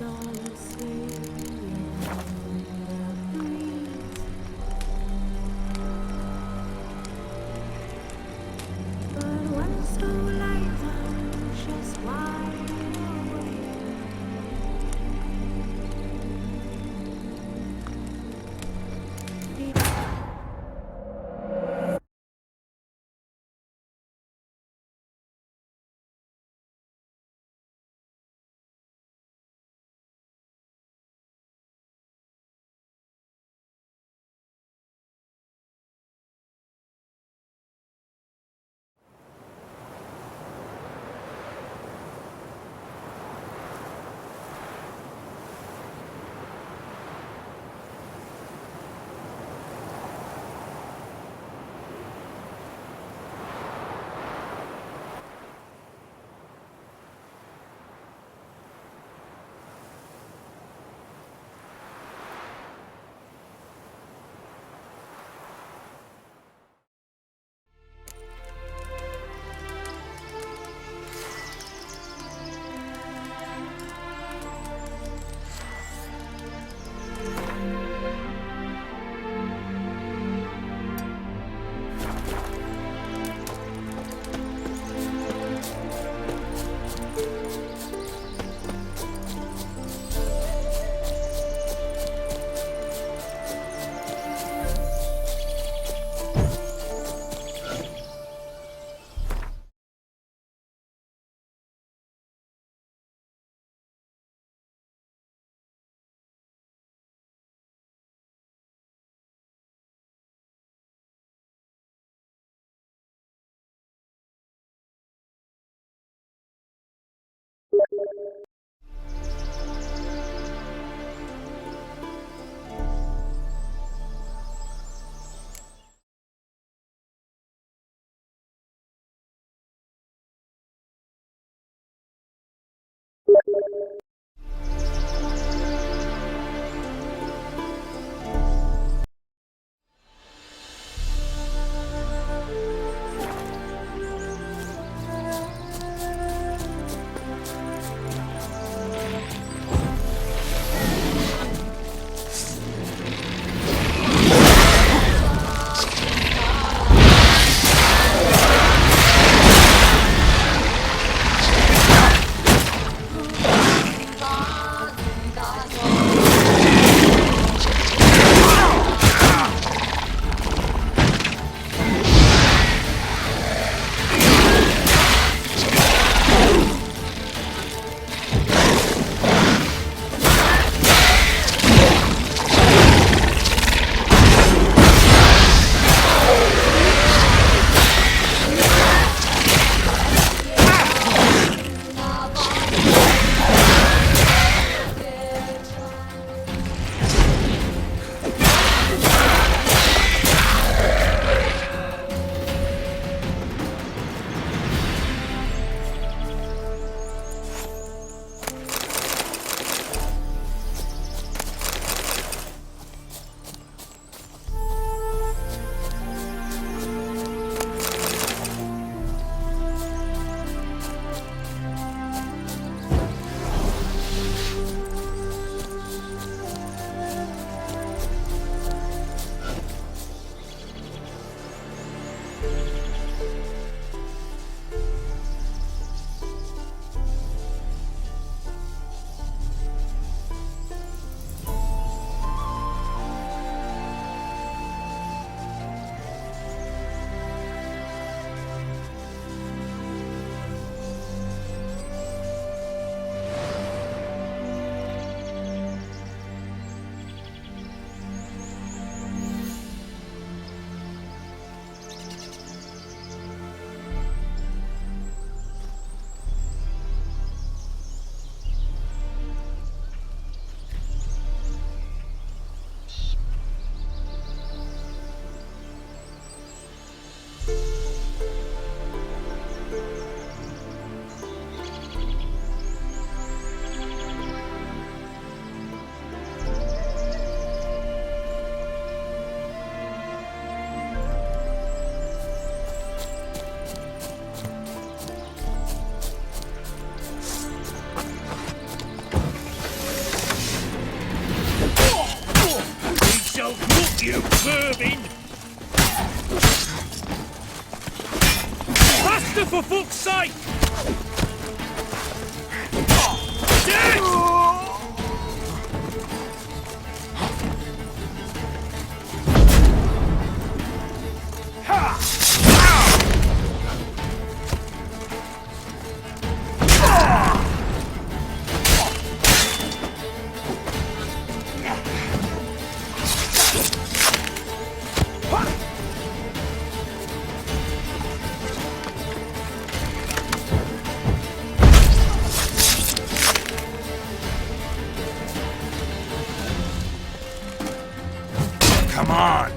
all asleep in the breeze. But when the starlight comes, just wide awake. You vermin! Faster, for fuck's sake! Dead! Come on!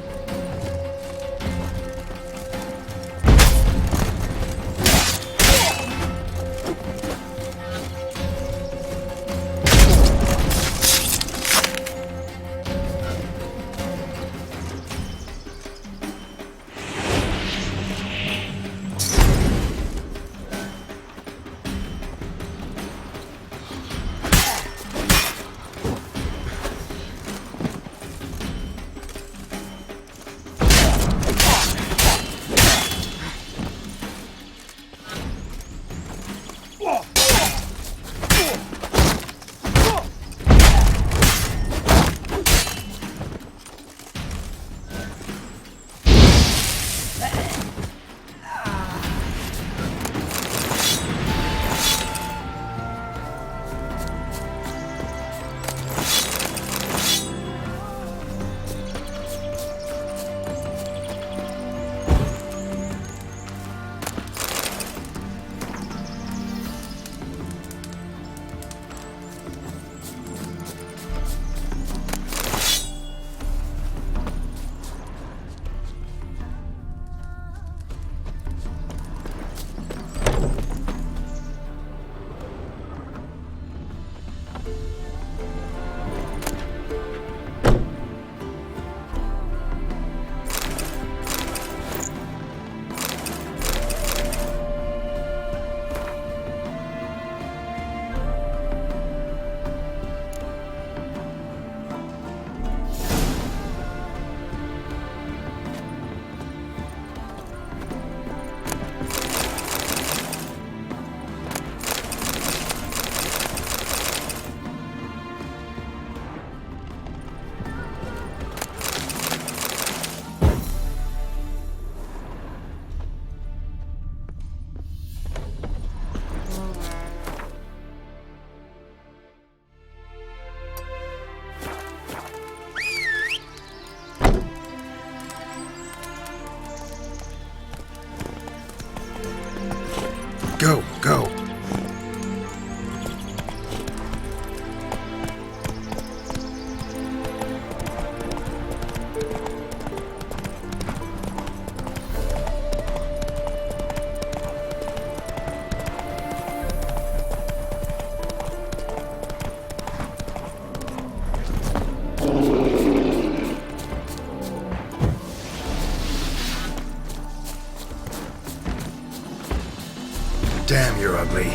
Go, go. Damn, you're ugly.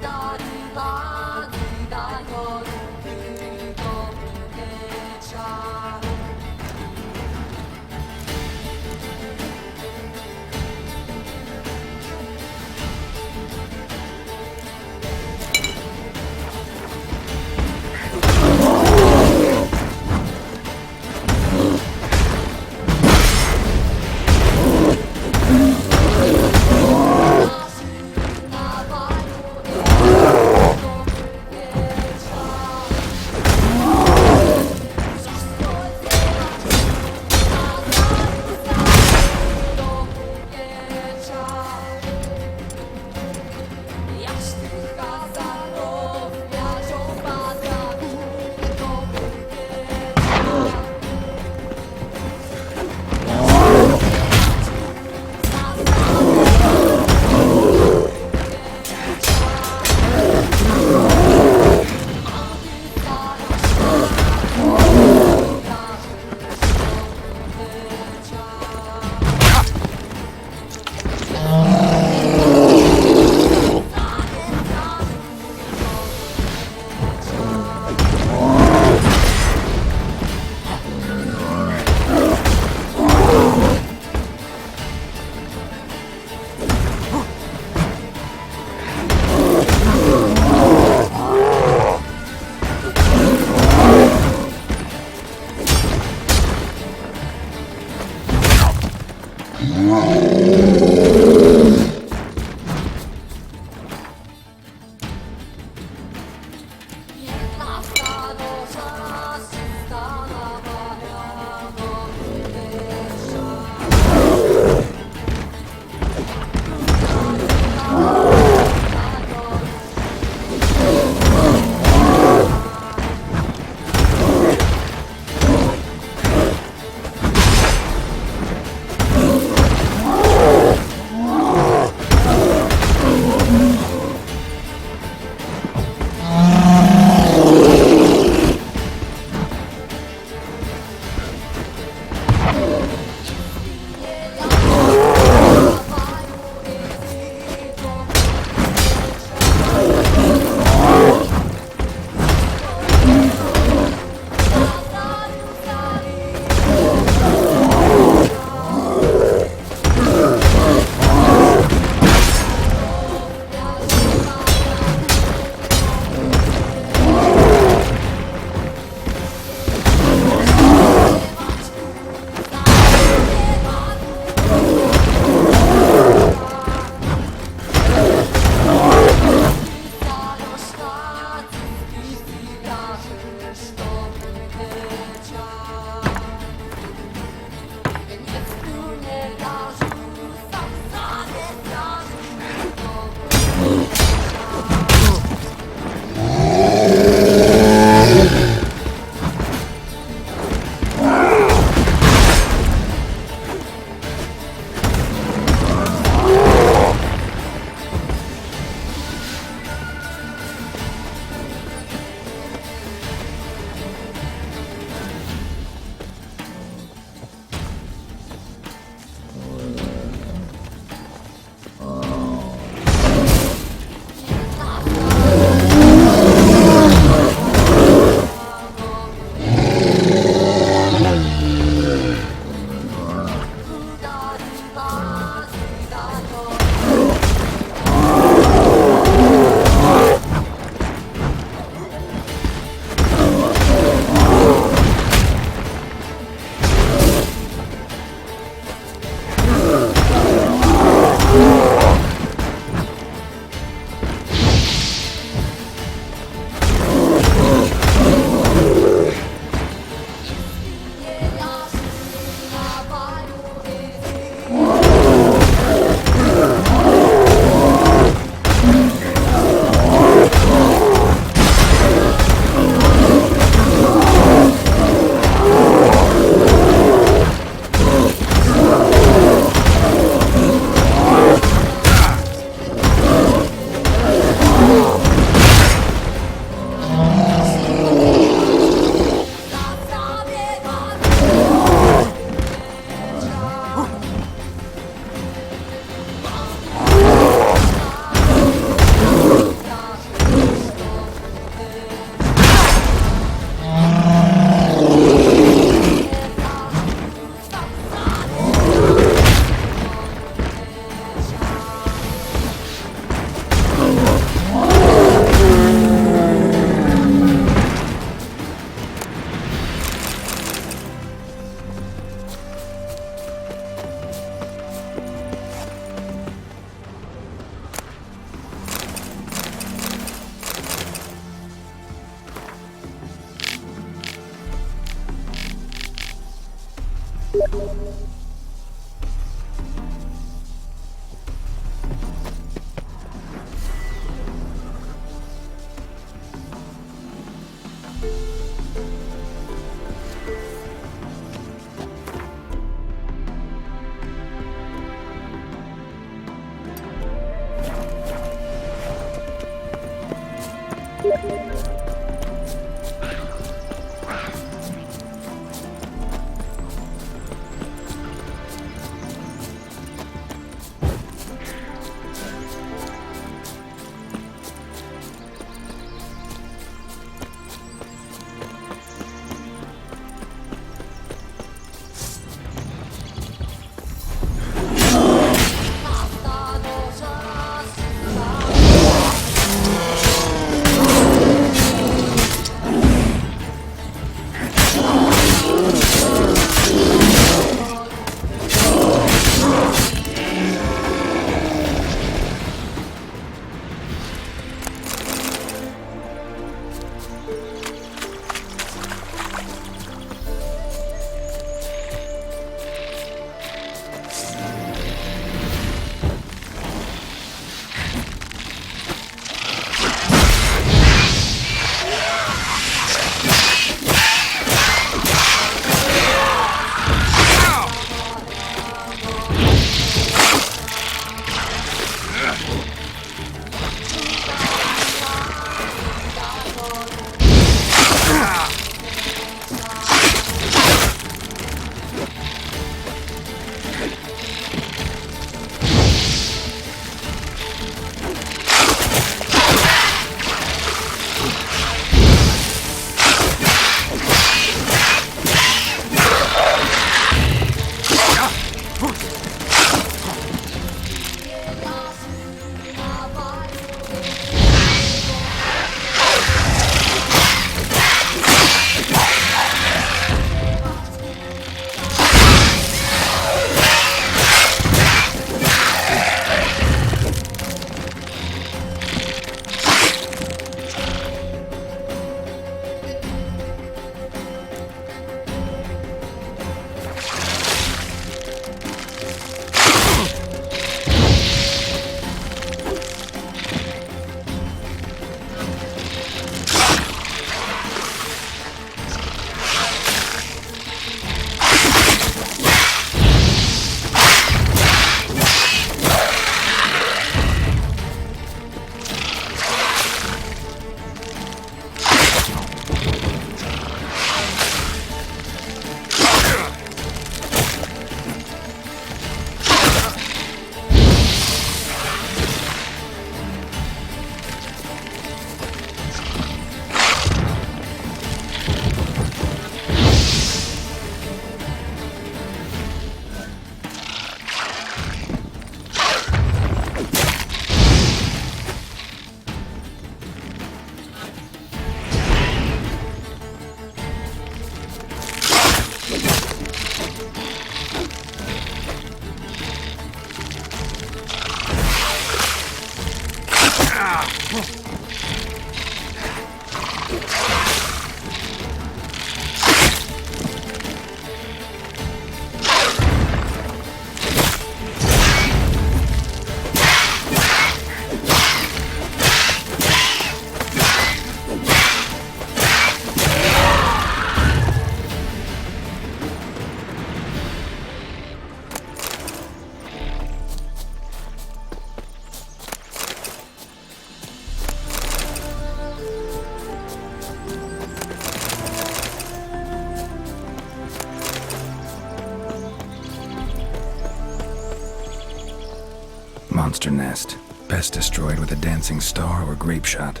monster nest. Best destroyed with a dancing star or grape shot.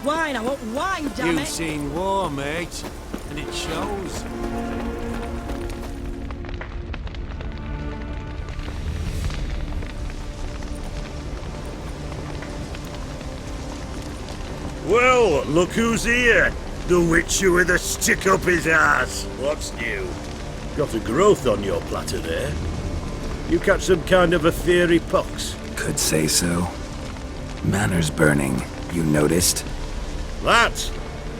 Wine, I want wine, damn You've it! seen war, mate, and it shows. Well, look who's here. The witcher with a stick up his ass. What's new? Got a growth on your platter there. You catch some kind of a theory pox? Could say so. Manners burning, you noticed? That?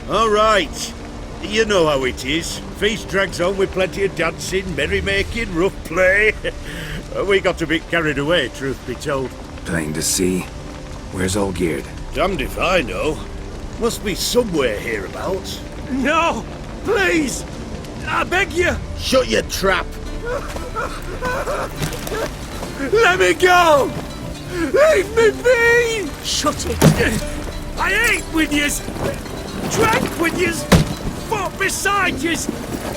All right. You know how it is. Feast drags on with plenty of dancing, merrymaking, rough play. We got a bit carried away, truth be told. Plain to see. Where's Olgierd? Damned if I know. Must be somewhere hereabouts. No! Please! I beg you! Shut your trap! Let me go! Leave me be! Shut it! I ate with yous! Drank with yous! Fought beside yous!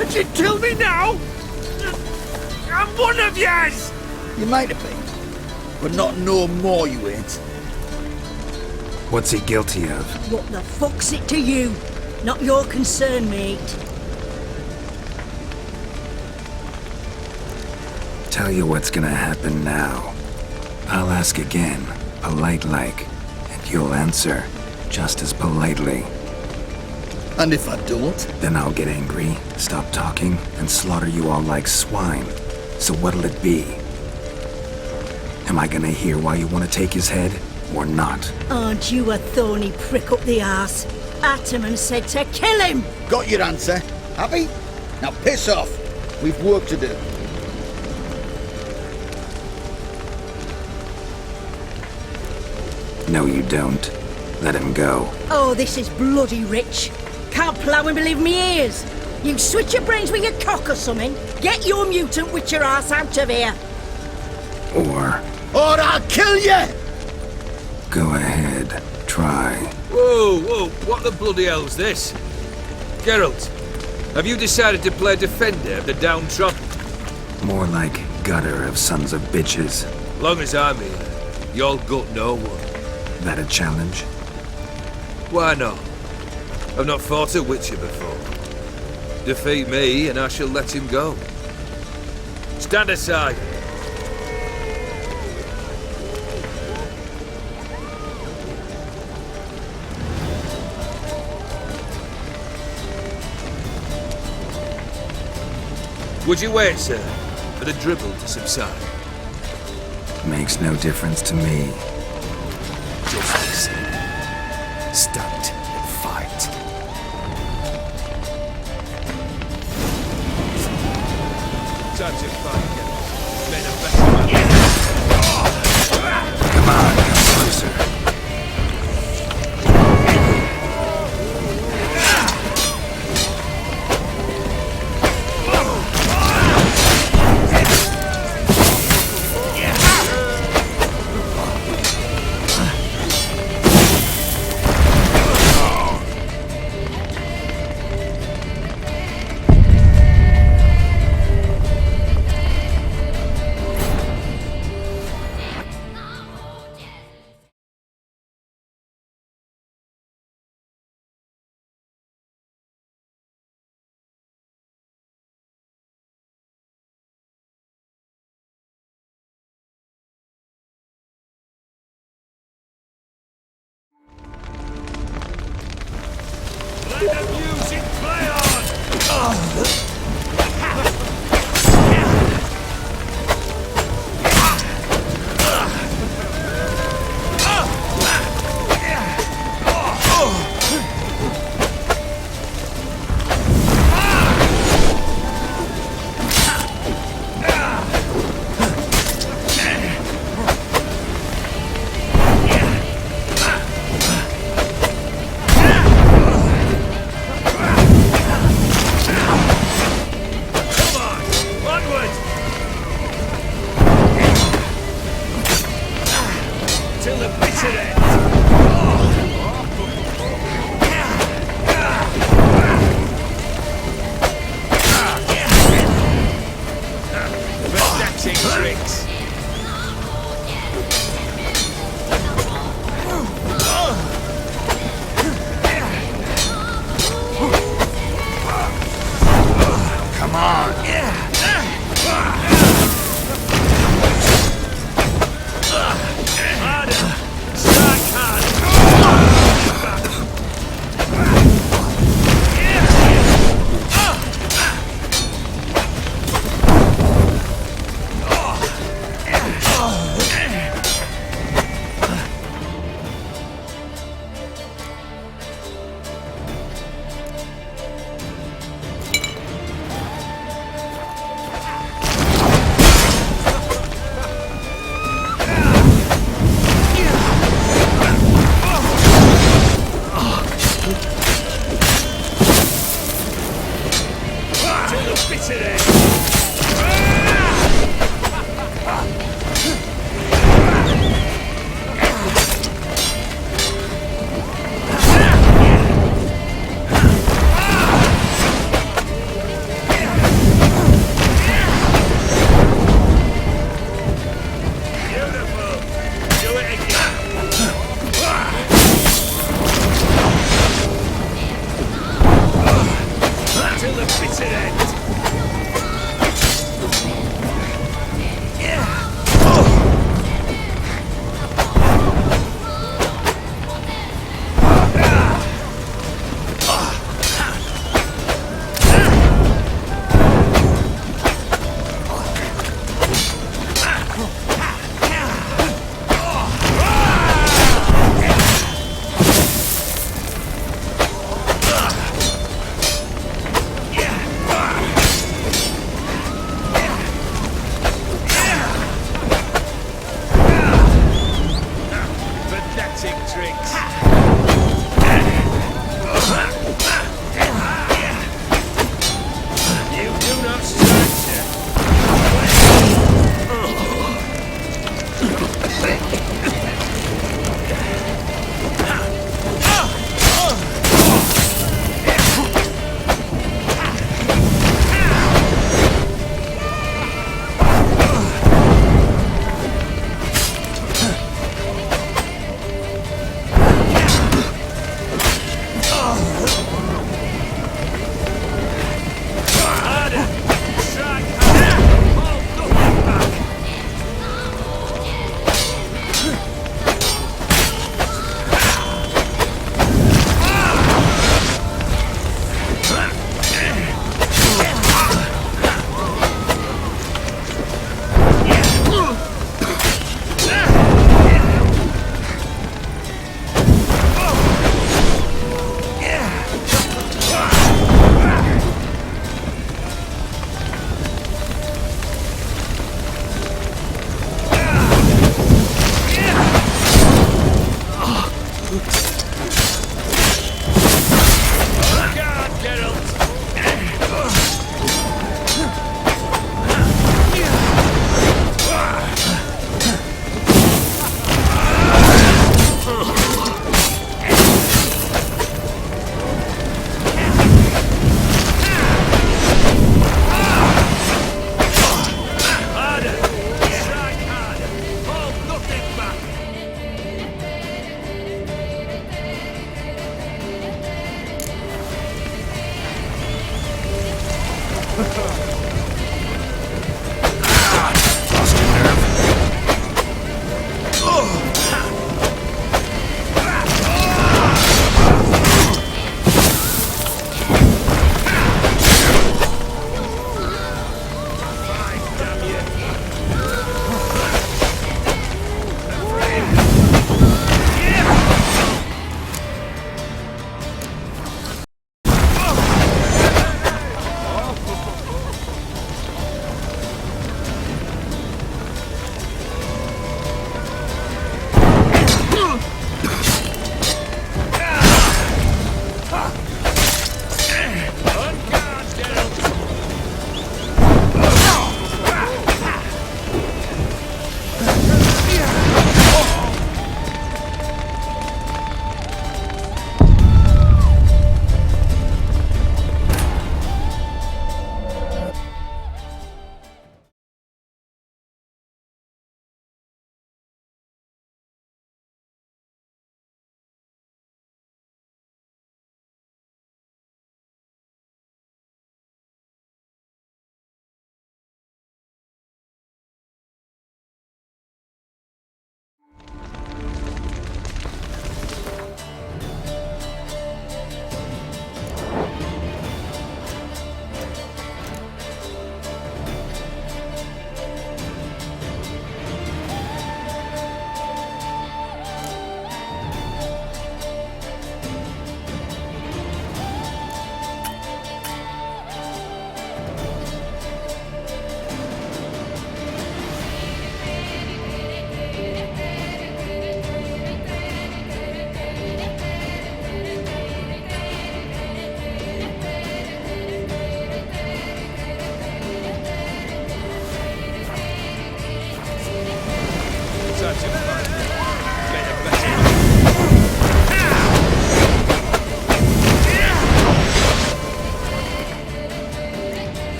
And you kill me now? I'm one of yous! You might have been, but not no more you ain't. What's he guilty of? What the fuck's it to you? Not your concern, mate. Tell you what's gonna happen now. I'll ask again, polite like, and you'll answer just as politely. And if I don't? Then I'll get angry, stop talking, and slaughter you all like swine. So what'll it be? Am I gonna hear why you want to take his head, or not? Aren't you a thorny prick up the arse? Ataman said to kill him! Got your answer. Happy? Now piss off. We've work to do. No, you don't. Let him go. Oh, this is bloody rich. Can't plough and believe me ears. You switch your brains with your cock or something. Get your mutant witcher ass out of here. Or, Or I'll kill you! go ahead, try. Whoa, whoa, what the bloody hell's this? Geralt, have you decided to play defender of the downtrodden? More like gutter of sons of bitches. Long as I'm here, you'll gut no one. That a challenge? Why not? I've not fought a witcher before. Defeat me and I shall let him go. Stand aside. Would you wait, sir, for the dribble to subside? Makes no difference to me. Just listen. Stand and fight. Time to fight again. Men are better men. Come on, come closer. Let the music play on! bitter end! Beautiful! Do it again! Till the bitter end! Pathetic tricks. You do not structure. Harder. Strike harder. Hold nothing back. God, Geralt. Harder. Strike harder. Hold nothing back. Lost your nerve. Damn you.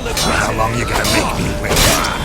How long you gonna make me wait?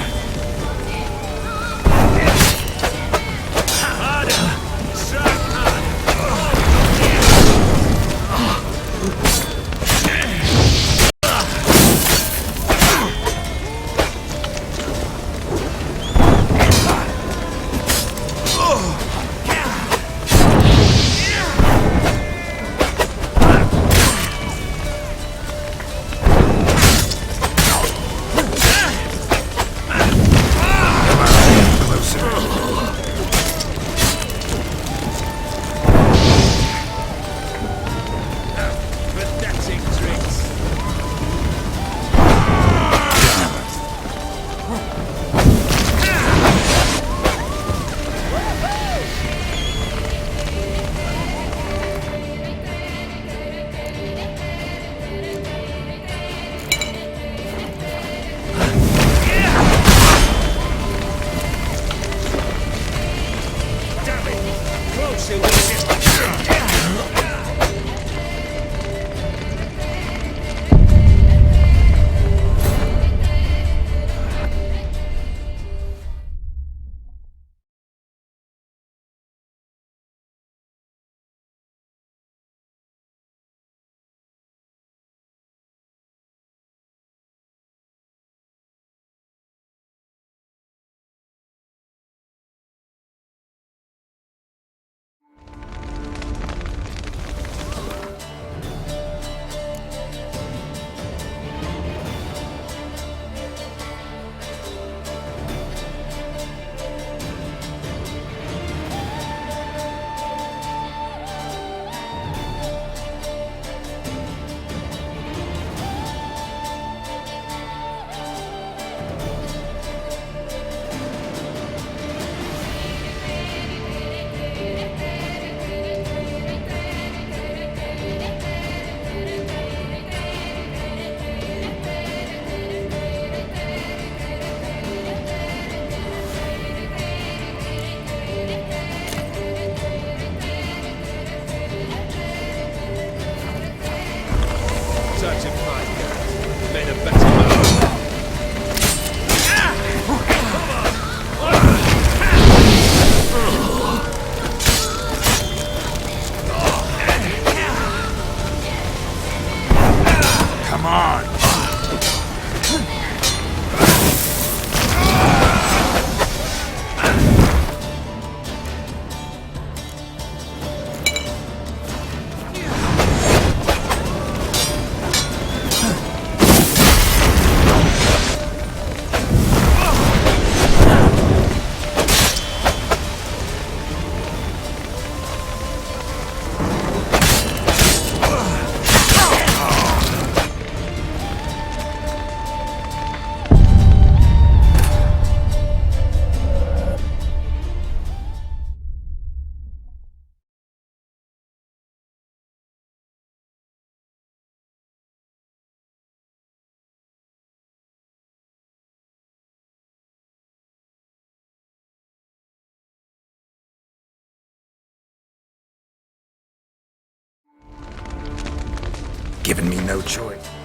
Giving me no choice.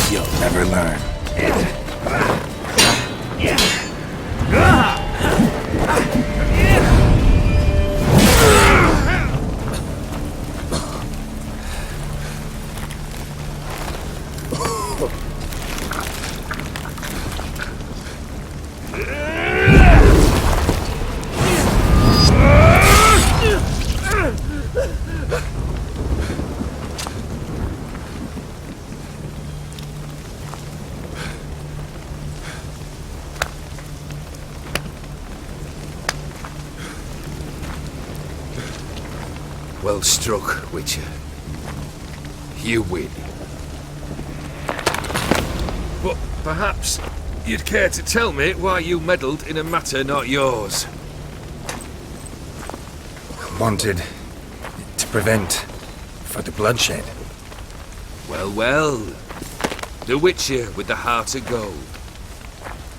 You'll never learn. Well struck, Witcher. You win. But perhaps you'd care to tell me why you meddled in a matter not yours. Wanted to prevent further bloodshed. Well, well. The Witcher with the heart of gold.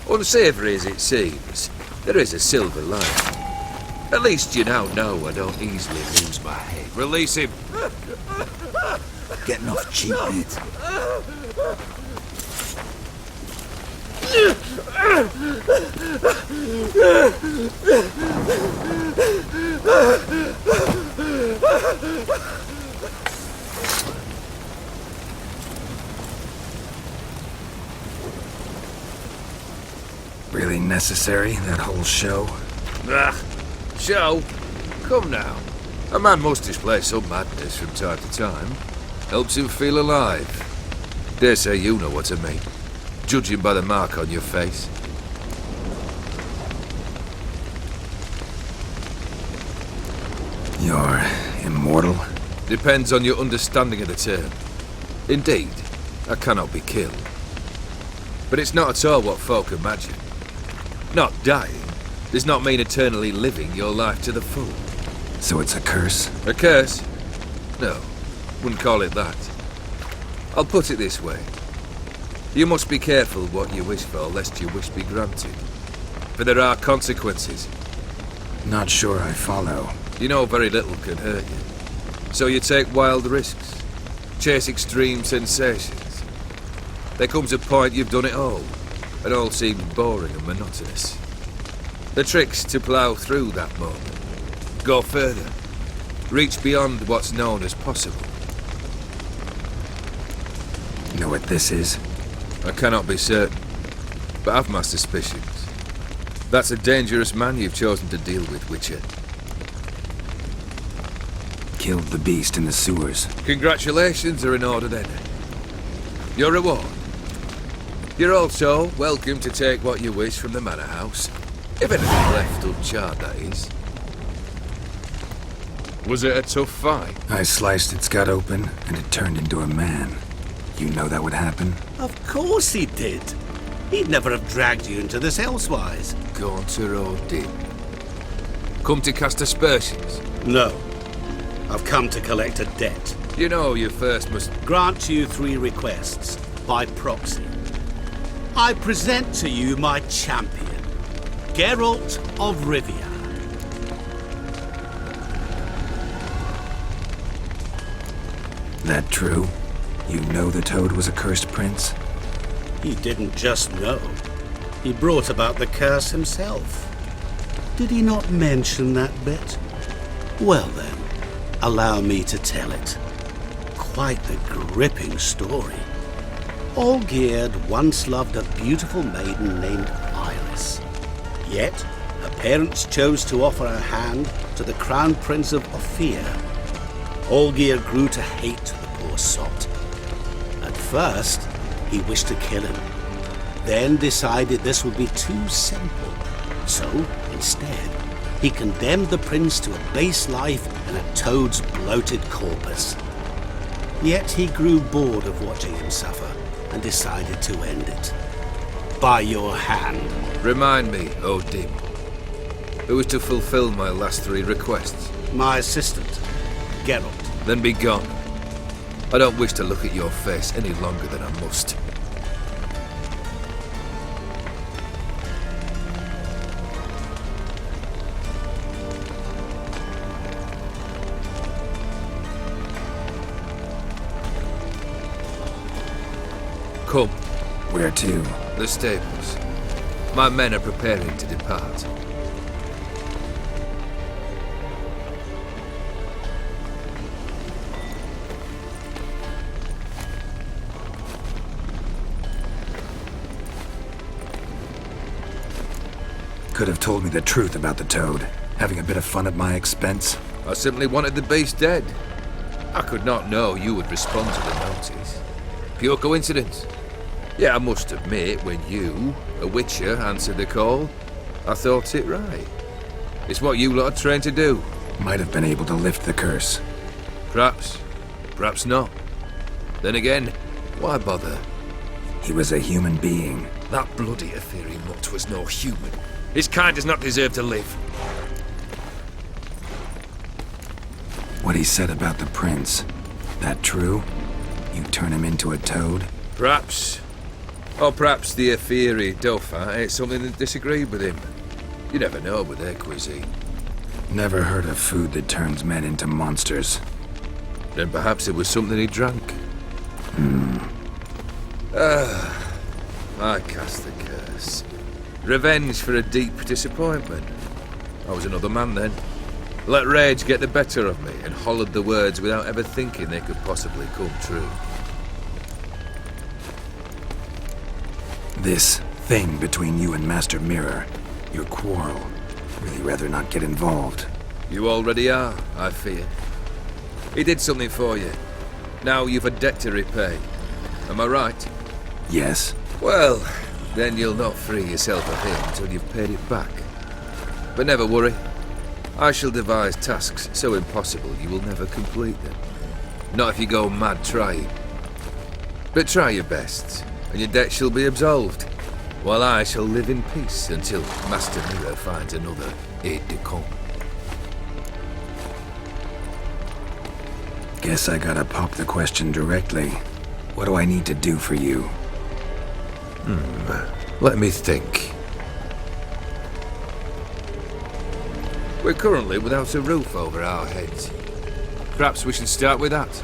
Unsavoury as it seems, there is a silver lining. At least you now know I don't easily lose my head. Release him. Getting off cheap, mate. Really necessary, that whole show? Ah, show? Come now. A man must display some madness from time to time. Helps him feel alive. Dare say you know what I mean. Judging by the mark on your face. You're immortal? Depends on your understanding of the term. Indeed, I cannot be killed. But it's not at all what folk imagine. Not dying does not mean eternally living your life to the full. So it's a curse? A curse? No, wouldn't call it that. I'll put it this way. You must be careful what you wish for, lest your wish be granted. For there are consequences. Not sure I follow. You know very little can hurt you. So you take wild risks. Chase extreme sensations. There comes a point you've done it all, and all seems boring and monotonous. The trick's to plough through that moment. Go further. Reach beyond what's known as possible. You know what this is? I cannot be certain, but I've my suspicions. That's a dangerous man you've chosen to deal with, Witcher. Killed the beast in the sewers. Congratulations are in order then. Your reward. You're also welcome to take what you wish from the manor house. If anything left uncharred, that is. Was it a tough fight? I sliced its gut open, and it turned into a man. You know that would happen? Of course he did. He'd never have dragged you into this elsewise. Gaunter Odin. Come to cast aspersions. No. I've come to collect a debt. You know you first must... Grant you 3 requests, by proxy. I present to you my champion, Geralt of Rivia. That true? You know the Toad was a cursed prince? He didn't just know. He brought about the curse himself. Did he not mention that bit? Well then, allow me to tell it. Quite the gripping story. Olgierd once loved a beautiful maiden named Iris. Yet, her parents chose to offer her hand to the Crown Prince of Ophir. Olgierd grew to hate the poor sot. At first, he wished to kill him, then decided this would be too simple. So, instead, he condemned the prince to a base life in a toad's bloated corpus. Yet he grew bored of watching him suffer and decided to end it. By your hand. Remind me, Odin, who is to fulfill my last 3 requests? My assistant, Geralt. Then be gone. I don't wish to look at your face any longer than I must. Come. Where to? The stables. My men are preparing to depart. Could have told me the truth about the toad, having a bit of fun at my expense. I simply wanted the beast dead. I could not know you would respond to the notice. Pure coincidence. Yeah, I must admit, when you, a witcher, answered the call, I thought it right. It's what you lot are trained to do. Might have been able to lift the curse. Perhaps. Perhaps not. Then again, why bother? He was a human being. That bloody Ethereal mutt was no human. His kind does not deserve to live. What he said about the prince, that true? You turn him into a toad? Perhaps. Or perhaps the Ethereal Dauphin ate something that disagreed with him. You never know with their cuisine. Never heard of food that turns men into monsters. Then perhaps it was something he drank. I cast the curse. Revenge for a deep disappointment. I was another man then. Let rage get the better of me and hollered the words without ever thinking they could possibly come true. This thing between you and Master Mirror, your quarrel, really rather not get involved. You already are, I fear. He did something for you. Now you've a debt to repay. Am I right? Yes. Well, then you'll not free yourself of him until you've paid it back. But never worry. I shall devise tasks so impossible you will never complete them. Not if you go mad trying. But try your best, and your debt shall be absolved, while I shall live in peace until Master Mirror finds another aide-de-camp. Guess I gotta pop the question directly. What do I need to do for you? Let me think. We're currently without a roof over our heads. Perhaps we should start with that.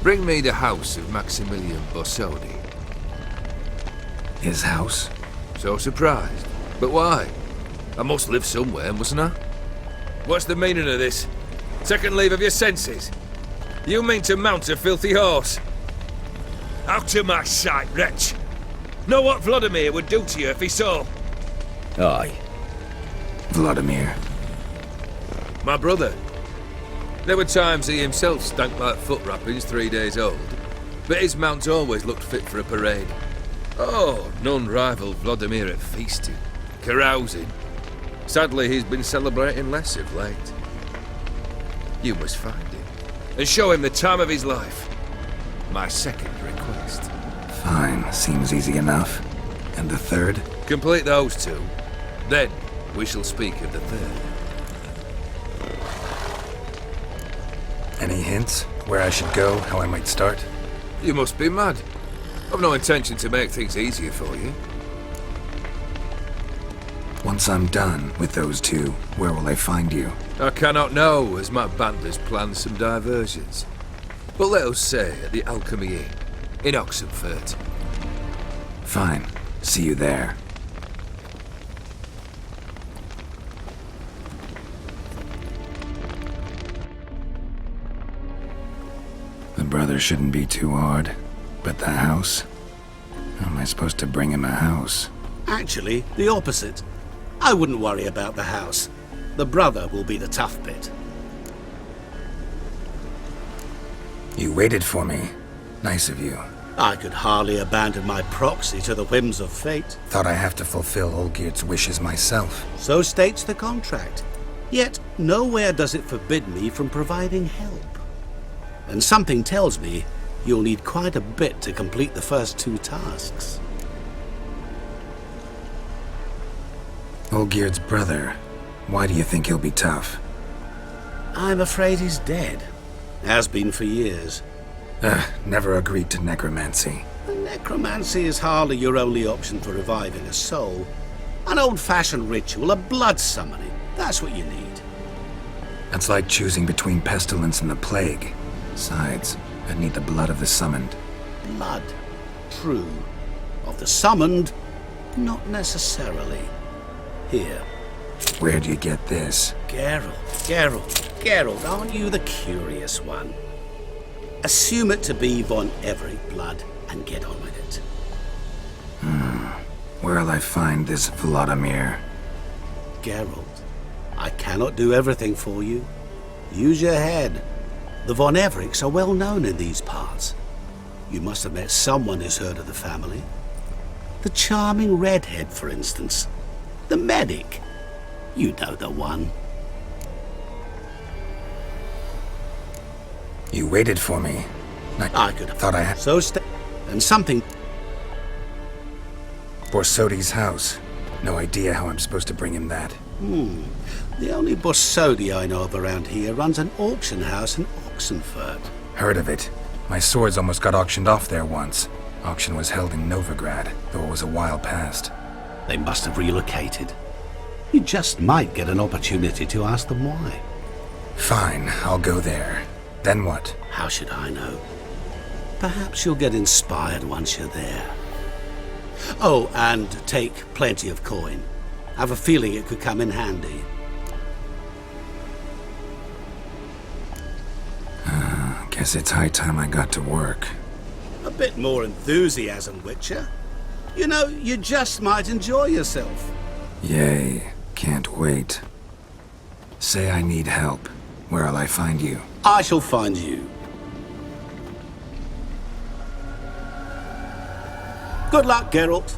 Bring me the house of Maximilian Bossodi. His house? So surprised. But why? I must live somewhere, mustn't I? What's the meaning of this? Second leave of your senses? You mean to mount a filthy horse? Out of my sight, wretch! Know what Vladimir would do to you if he saw? Aye. Vladimir. My brother. There were times he himself stank like foot wrappings 3 days old, but his mount always looked fit for a parade. Oh, none rivaled Vladimir at feasting, carousing. Sadly, he's been celebrating less of late. You must find him, and show him the time of his life. My second request. Fine, seems easy enough. And the third? Complete those 2. Then, we shall speak of the third. Any hints? Where I should go? How I might start? You must be mad. I've no intention to make things easier for you. Once I'm done with those 2, where will I find you? I cannot know, as my band has planned some diversions. But let us say at the Alchemy Inn, in Oxenfurt. Fine. See you there. The brother shouldn't be too hard. But the house? How am I supposed to bring him a house? Actually, the opposite. I wouldn't worry about the house. The brother will be the tough bit. You waited for me. Nice of you. I could hardly abandon my proxy to the whims of fate. Thought I have to fulfill Olgierd's wishes myself. So states the contract. Yet, nowhere does it forbid me from providing help. And something tells me you'll need quite a bit to complete the first 2 tasks. Olgierd's brother. Why do you think he'll be tough? I'm afraid he's dead. Has been for years. Never agreed to necromancy. Necromancy is hardly your only option for reviving a soul. An old-fashioned ritual, a blood summoning. That's what you need. That's like choosing between pestilence and the plague. Besides, I'd need the blood of the summoned. Blood. True. Of the summoned, not necessarily. Here. Where do you get this? Geralt, aren't you the curious one? Assume it to be Von Everett blood and get on with it. Where'll I find this Vladimir? Geralt, I cannot do everything for you. Use your head. The Von Evericks are well known in these parts. You must have met someone who's heard of the family. The charming redhead, for instance. The medic. You know the one. You waited for me. I could have thought I had so and something. Borsodi's house. No idea how I'm supposed to bring him that. The only Borsodi I know of around here runs an auction house in Oxenfurt. Heard of it. My swords almost got auctioned off there once. Auction was held in Novigrad, though it was a while past. They must have relocated. You just might get an opportunity to ask them why. Fine, I'll go there. Then what? How should I know? Perhaps you'll get inspired once you're there. Oh, and take plenty of coin. Have a feeling it could come in handy. Guess it's high time I got to work. A bit more enthusiasm, Witcher. You know, you just might enjoy yourself. Yay, can't wait. Say I need help. Where'll I find you? I shall find you. Good luck, Geralt.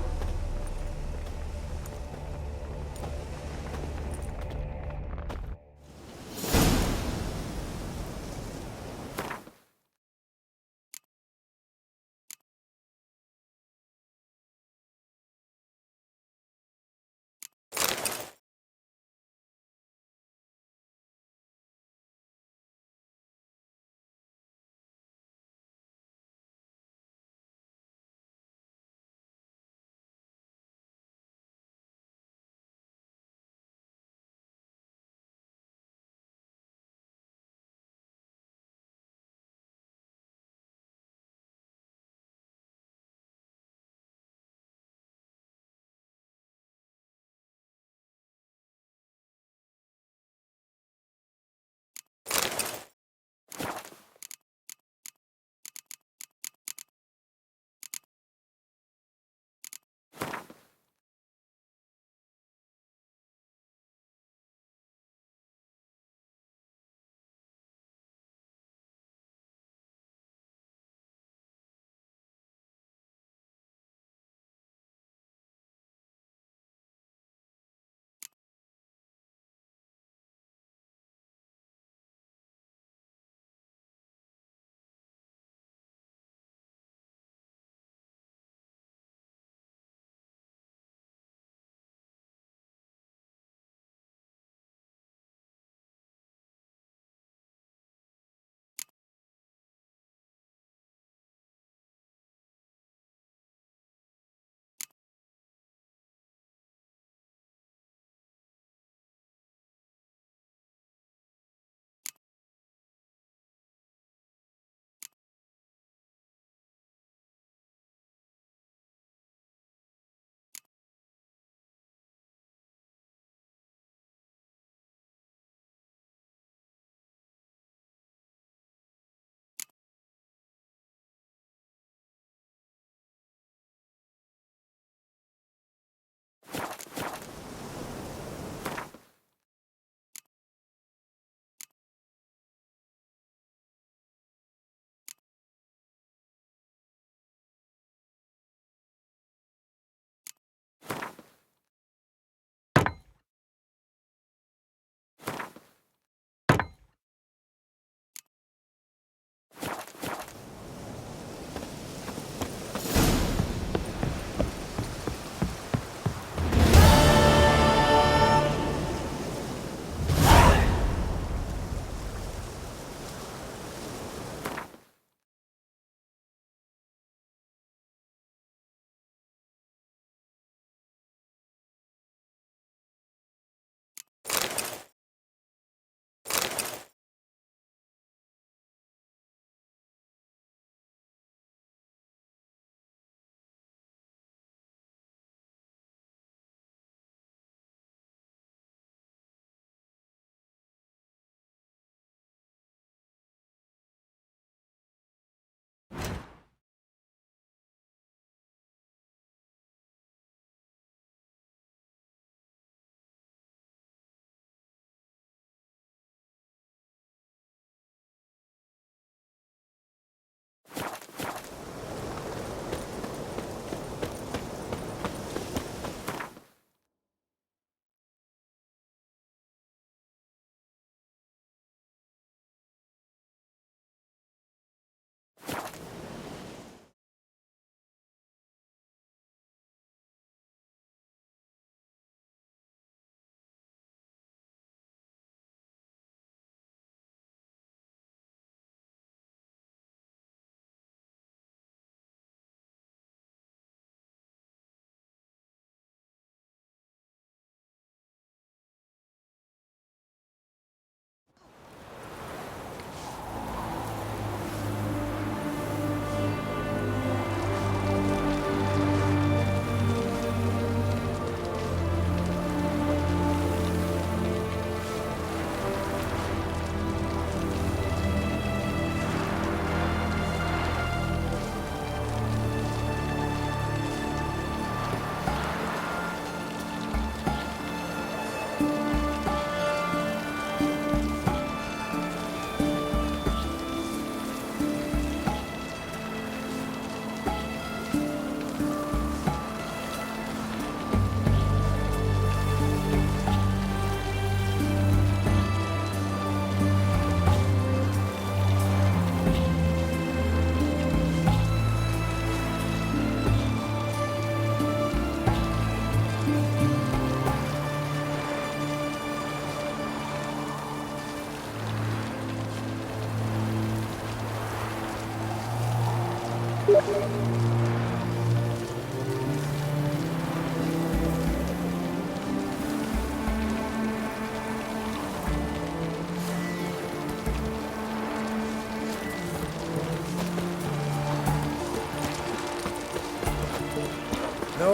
Know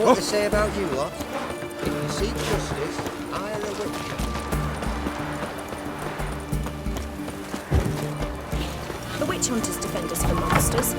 what they say about you lot? If you seek justice, hire a witch. The witch hunters defend us from monsters.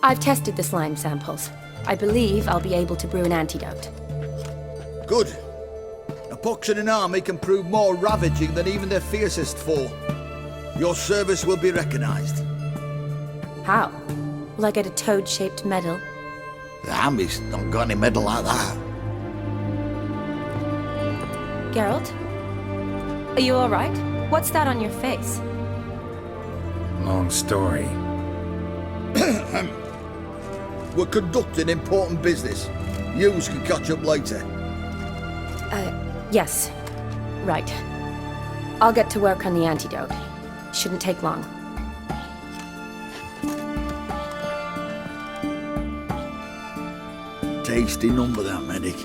I've tested the slime samples. I believe I'll be able to brew an antidote. Good. A pox in an army can prove more ravaging than even their fiercest foe. Your service will be recognized. How? Will I get a toad-shaped medal? The army's not got any medal like that. Geralt? Are you alright? What's that on your face? Long story. We're conducting important business. Yous can catch up later. Yes. Right. I'll get to work on the antidote. Shouldn't take long. Tasty number, that medic.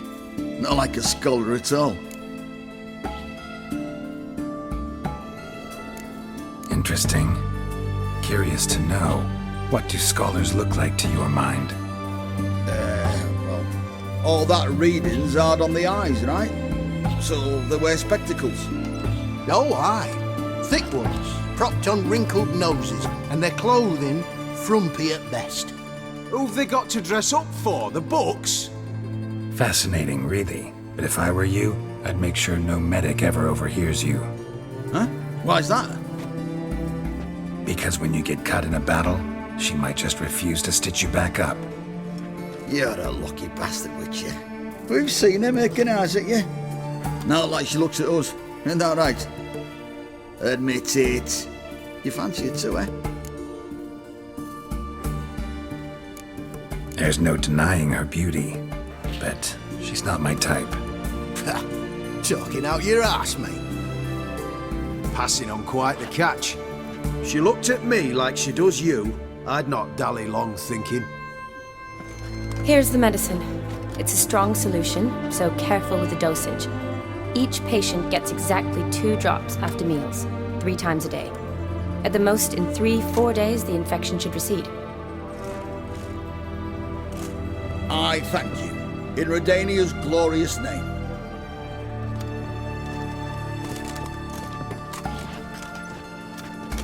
Not like a scholar at all. Interesting. Curious to know, what do scholars look like to your mind? Well, all that reading's hard on the eyes, right? So they wear spectacles. Oh, aye. Thick ones, propped on wrinkled noses, and their clothing frumpy at best. Who've they got to dress up for? The books? Fascinating, really. But if I were you, I'd make sure no medic ever overhears you. Huh? Why's that? Because when you get cut in a battle, she might just refuse to stitch you back up. You're a lucky bastard, Witcher. We've seen her making eyes at you. Not like she looks at us. Isn't that right? Admit it. You fancy it too, eh? There's no denying her beauty, but she's not my type. Talking out your arse, mate. Passing on quite the catch. She looked at me like she does you. I'd not dally long thinking. Here's the medicine. It's a strong solution, so careful with the dosage. Each patient gets exactly 2 drops after meals, 3 times a day. At the most, in 3-4 days, the infection should recede. I thank you. In Redania's glorious name.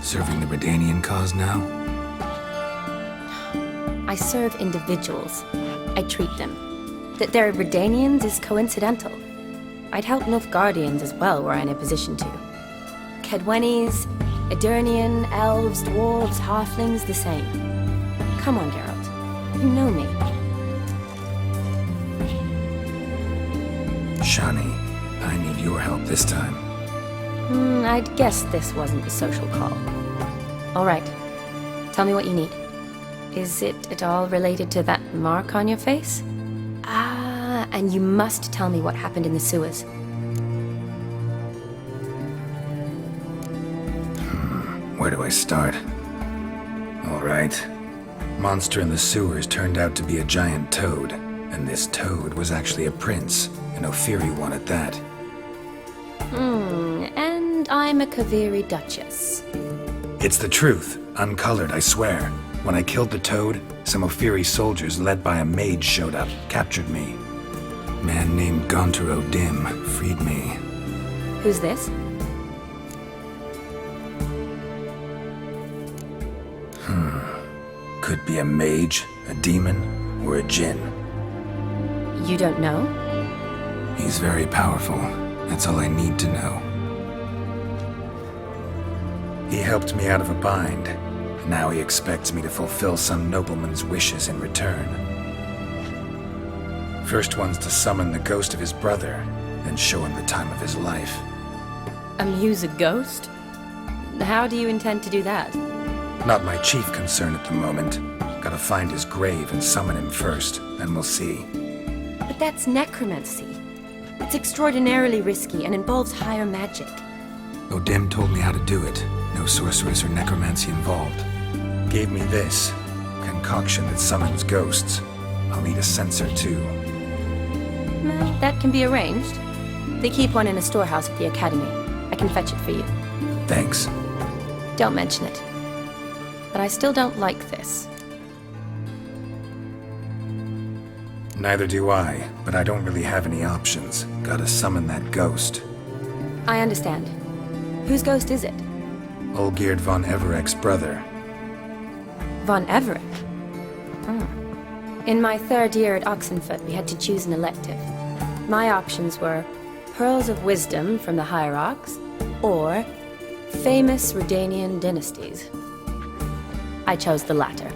Serving the Redanian cause now? I serve individuals. I treat them. That they're Redanians is coincidental. I'd help Nilfgaardians as well were I in a position to. Kedwenis, Edirnian, elves, dwarves, halflings, the same. Come on, Geralt. You know me. Shani, I need your help this time. I'd guess this wasn't a social call. All right. Tell me what you need. Is it at all related to that mark on your face? Ah, and you must tell me what happened in the sewers. Where do I start? All right. Monster in the sewers turned out to be a giant toad, and this toad was actually a prince, an Ophiri one at that. And I'm a Kaviri Duchess. It's the truth, uncolored, I swear. When I killed the toad, some Ophiri soldiers led by a mage showed up, captured me. Man named Gonter O'Dim freed me. Who's this? Could be a mage, a demon, or a djinn. You don't know? He's very powerful. That's all I need to know. He helped me out of a bind. Now he expects me to fulfill some nobleman's wishes in return. First one's to summon the ghost of his brother, then show him the time of his life. Amuse a ghost? How do you intend to do that? Not my chief concern at the moment. Gotta find his grave and summon him first, then we'll see. But that's necromancy. It's extraordinarily risky and involves higher magic. O'Dim told me how to do it. No sorceress or necromancy involved. Gave me this concoction that summons ghosts. I'll need a censer too. Well, that can be arranged. They keep one in a storehouse at the academy. I can fetch it for you. Thanks. Don't mention it. But I still don't like this. Neither do I, but I don't really have any options. Gotta summon that ghost. I understand. Whose ghost is it? Olgierd von Evereck's brother. Von Everett? In my third year at Oxenfoot, we had to choose an elective. My options were Pearls of Wisdom from the Hierarchs, or Famous Redanian Dynasties. I chose the latter.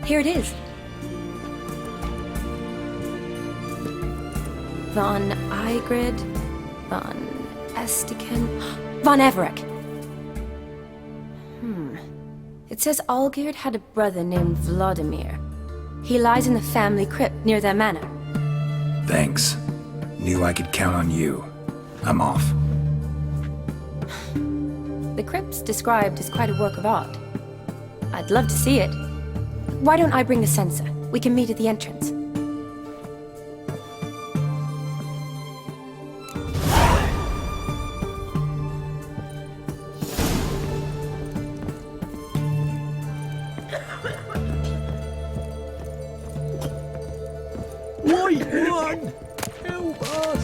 Here it is. Von Igrid, Von Estiken, Von Everett. It says Olgierd had a brother named Vladimir. He lies in the family crypt near their manor. Thanks. Knew I could count on you. I'm off. The crypt's described as quite a work of art. I'd love to see it. Why don't I bring the censer? We can meet at the entrance. Help us!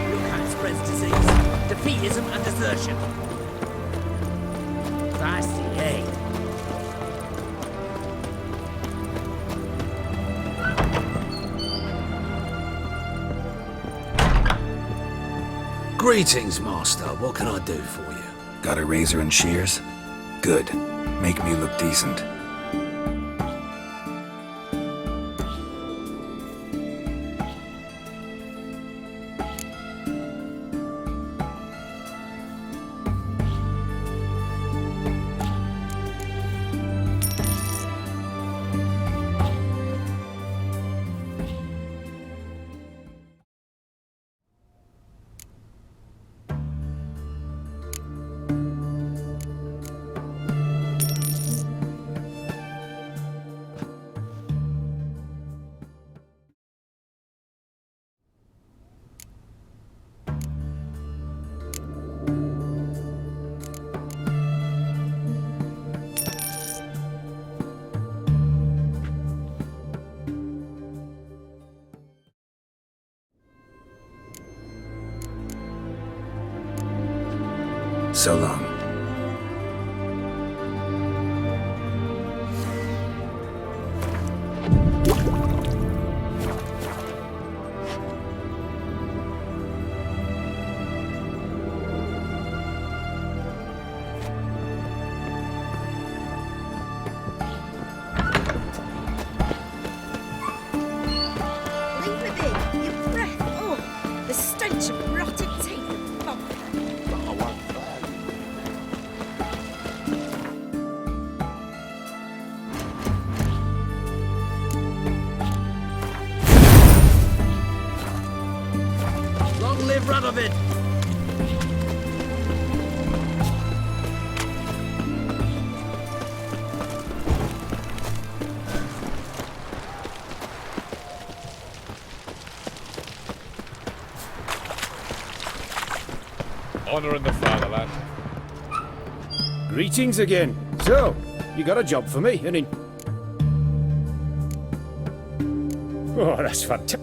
Your kind spreads disease, defeatism, and desertion. I see, eh? Greetings, Master. What can I do for you? Got a razor and shears? Good. Make me look decent. So long. Leave me be. Your breath. Oh, the stench of rotted teeth and fog. Long live Radovid! Honor in the fatherland. Greetings again. So, you got a job for me, and in... Oh, that's fantastic.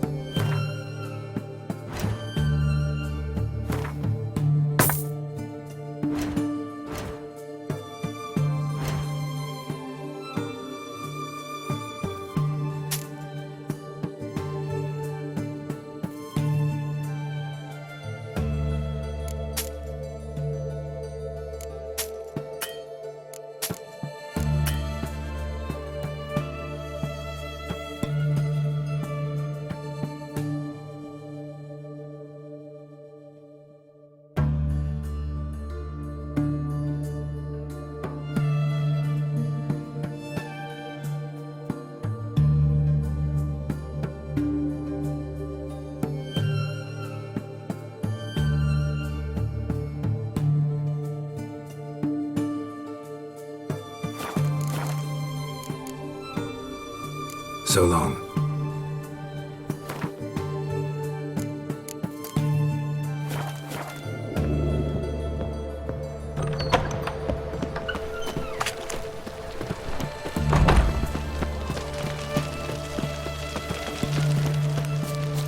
So long.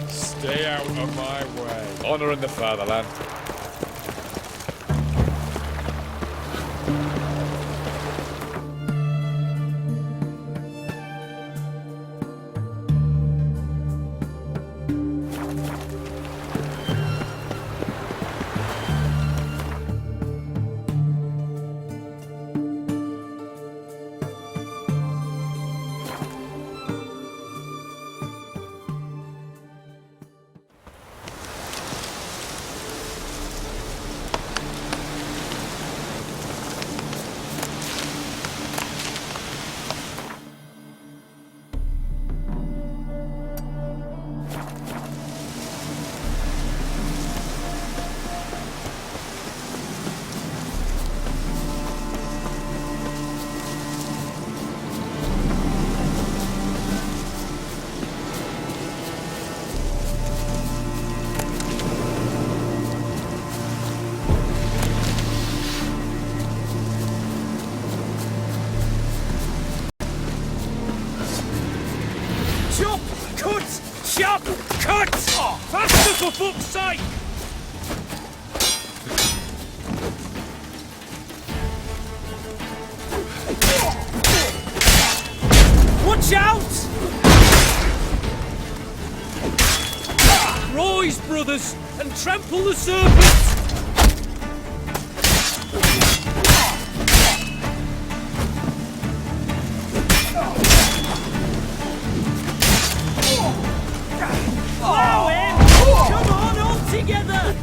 Stay out of my way. Honor in the fatherland. Chop! Cut! Chop! Cut! Faster, for fuck's sake! Watch out! Rise, brothers, and trample the serpent! Plow him! Come on, all together!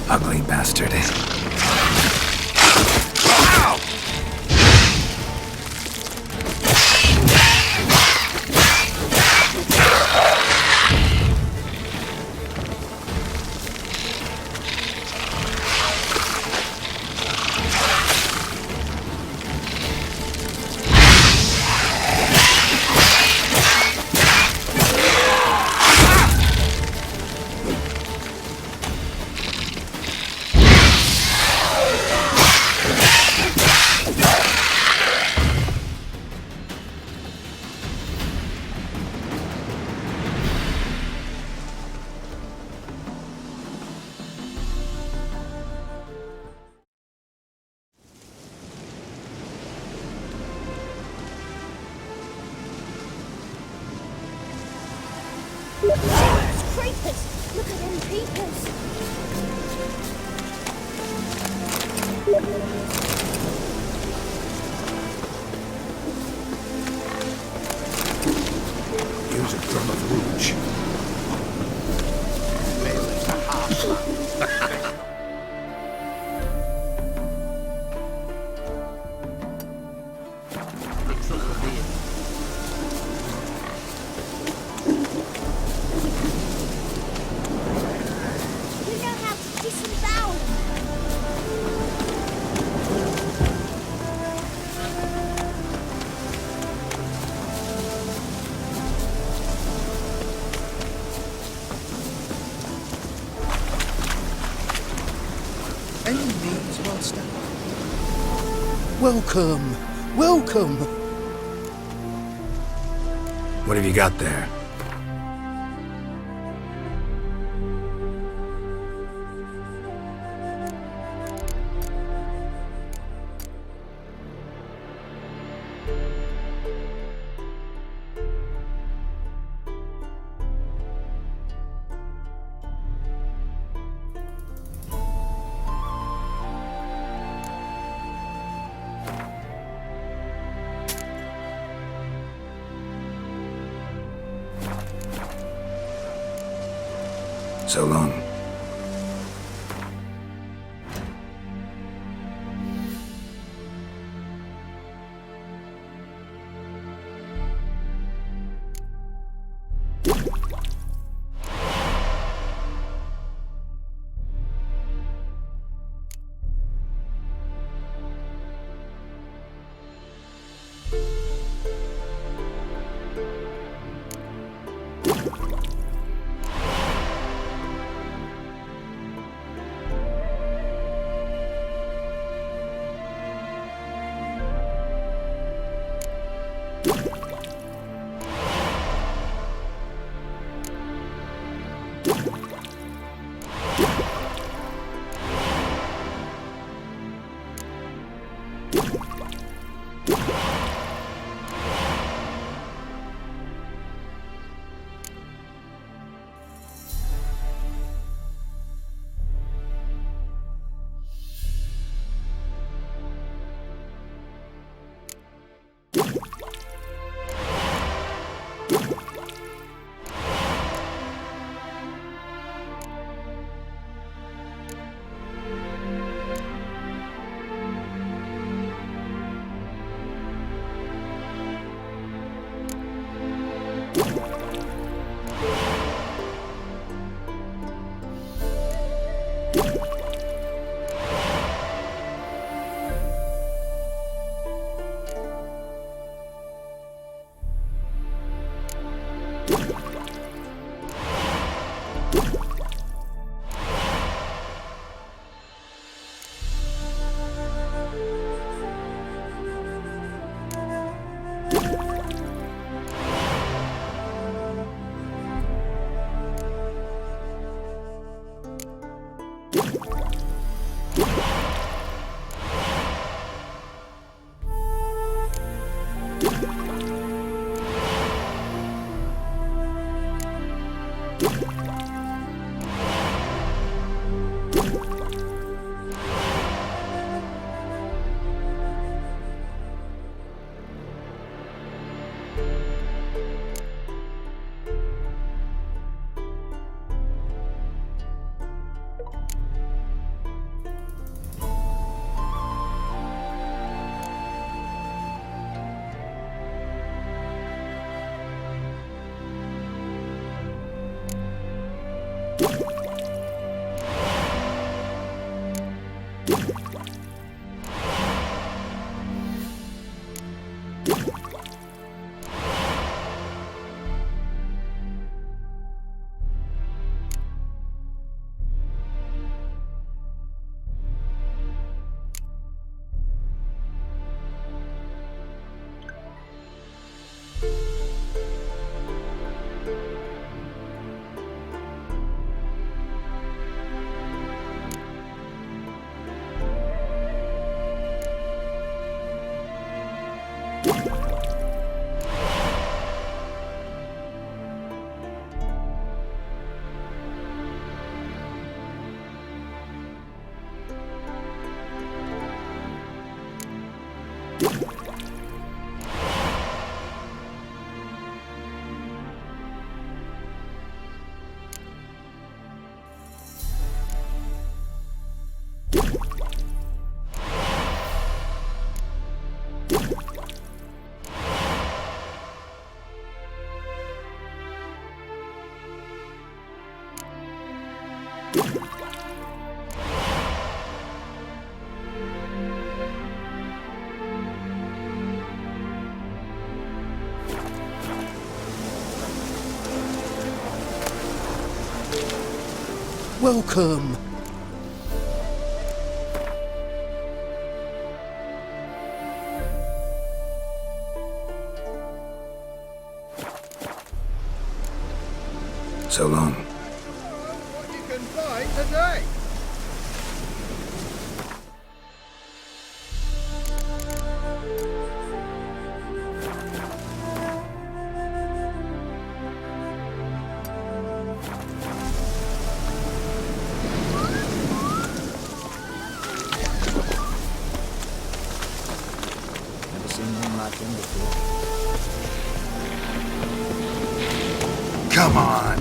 Ugly bastard. It's creepers! Look at them peepers! Use a drum of rouge. Merely a half-man. Looks like a beard. You know how to kiss them down! Any needs, master? Welcome, welcome. What have you got there? So long. Welcome. So long. You can fight today. Never seen one like him before. Come on!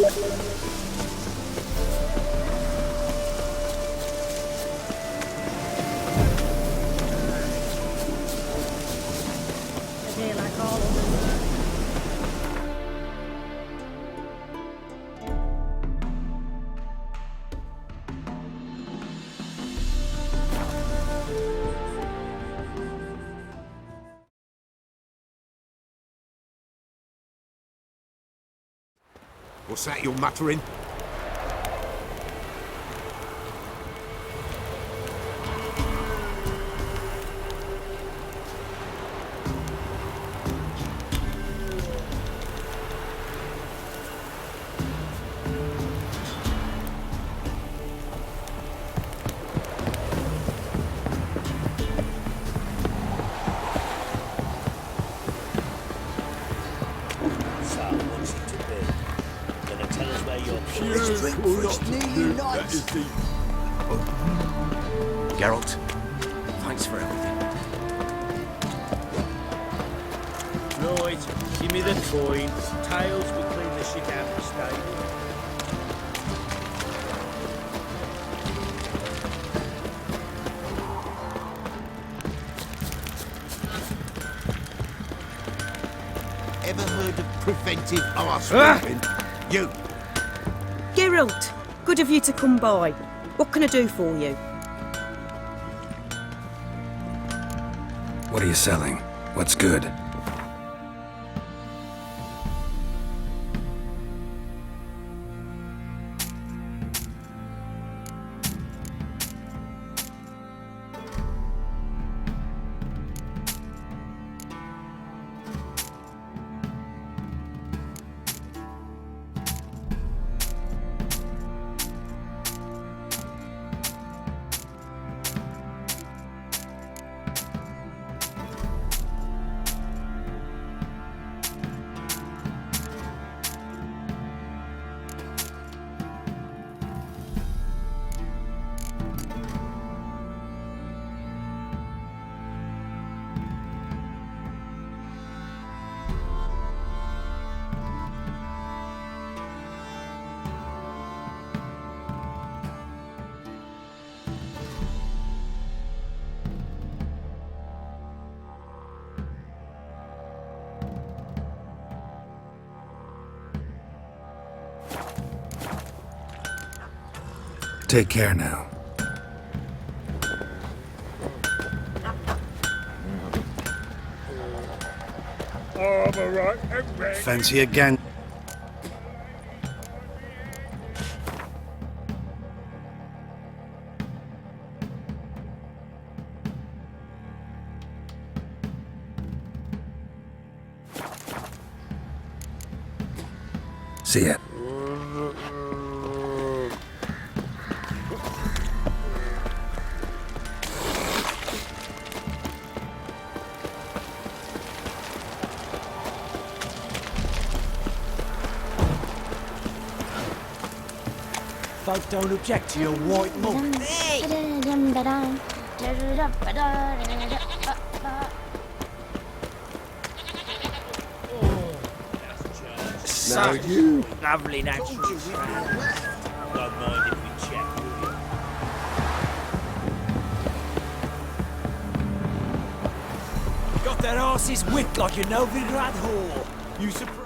They're here like all others. What's that you're muttering? So, what's it to be? Gonna tell us where you're from? Let's drink for it's nearly night. Geralt, thanks for everything. Right, give me the coin. Tails will clean the shit out of the stable. Ever heard of preventive arse whipping? You. Geralt, good of you to come by. What can I do for you? What are you selling? What's good? Take care now. Oh, I'm alright. I'm ready. Fancy again. See ya. Folk don't object to your white monk. Now you. Lovely natural surroundings. Don't mind if we check, will you? Got their asses whipped like a Novigrad whore. You surprised?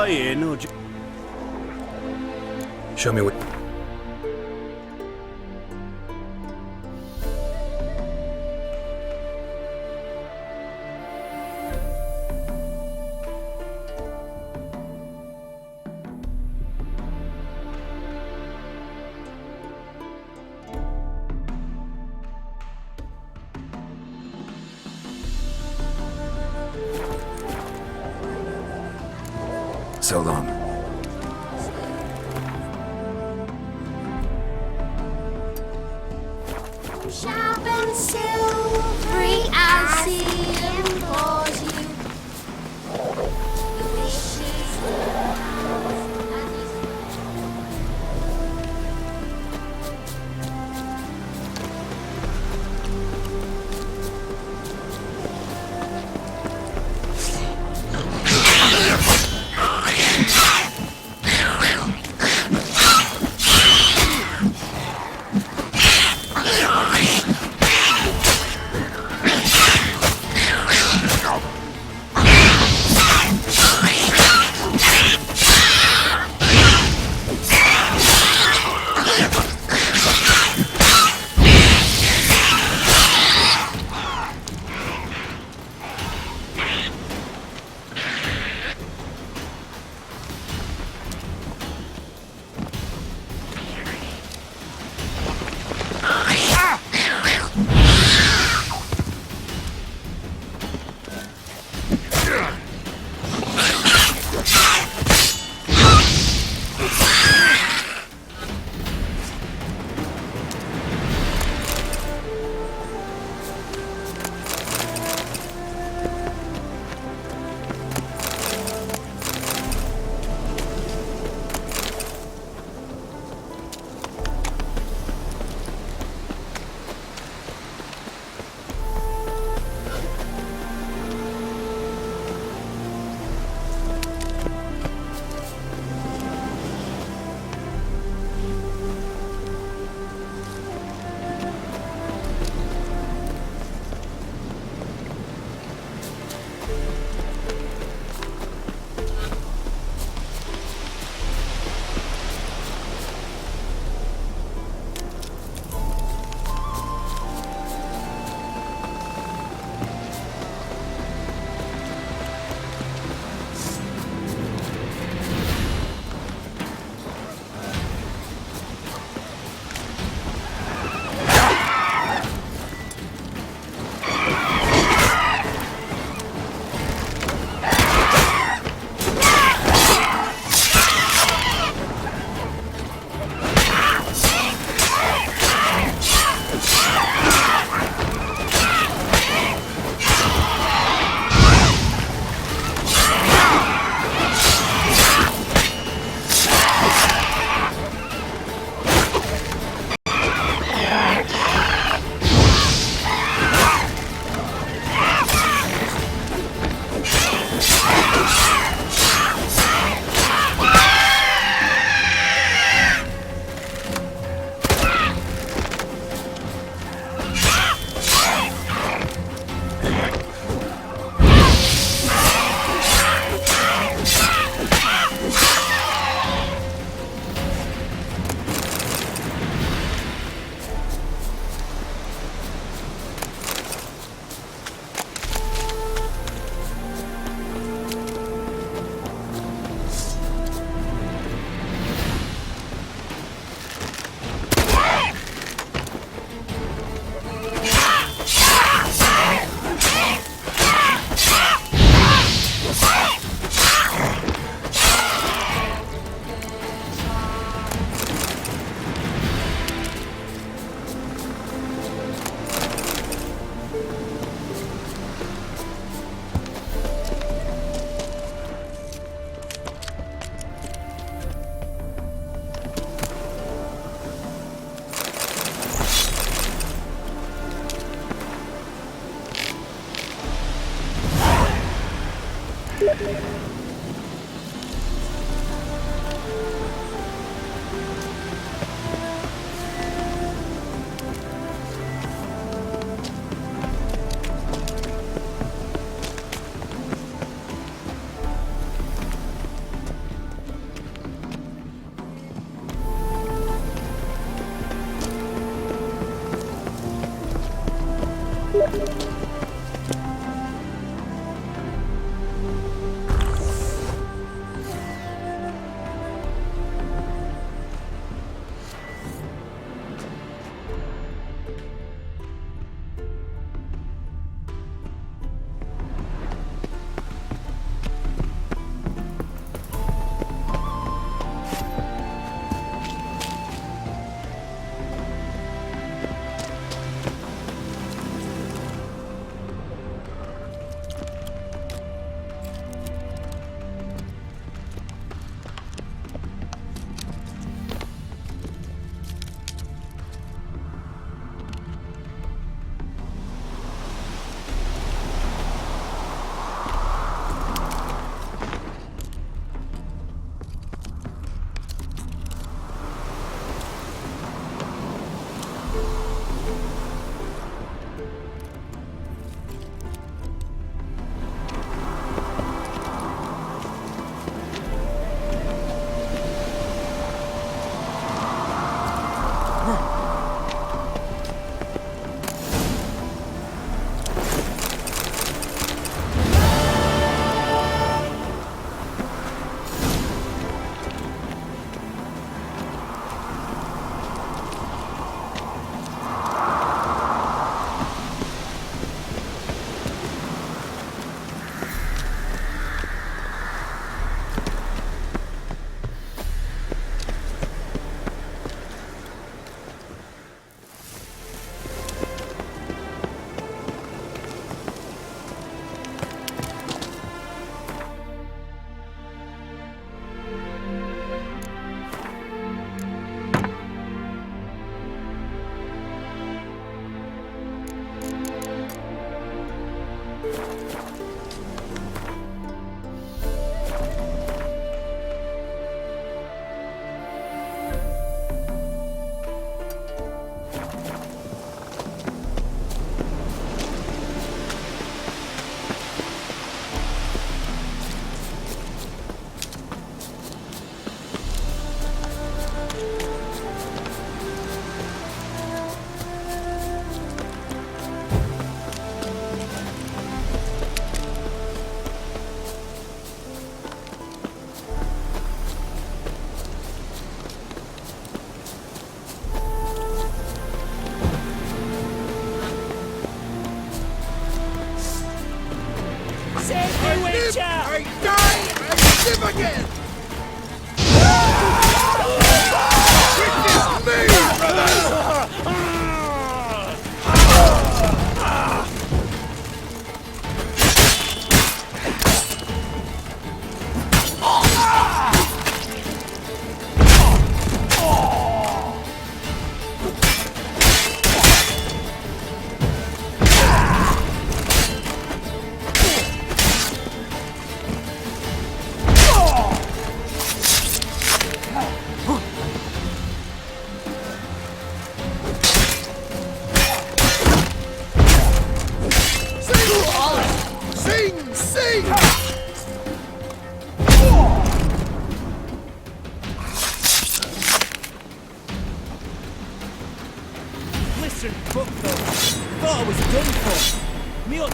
Playin or Show me what. So long. Sharp and silvery as he implores you. The wishes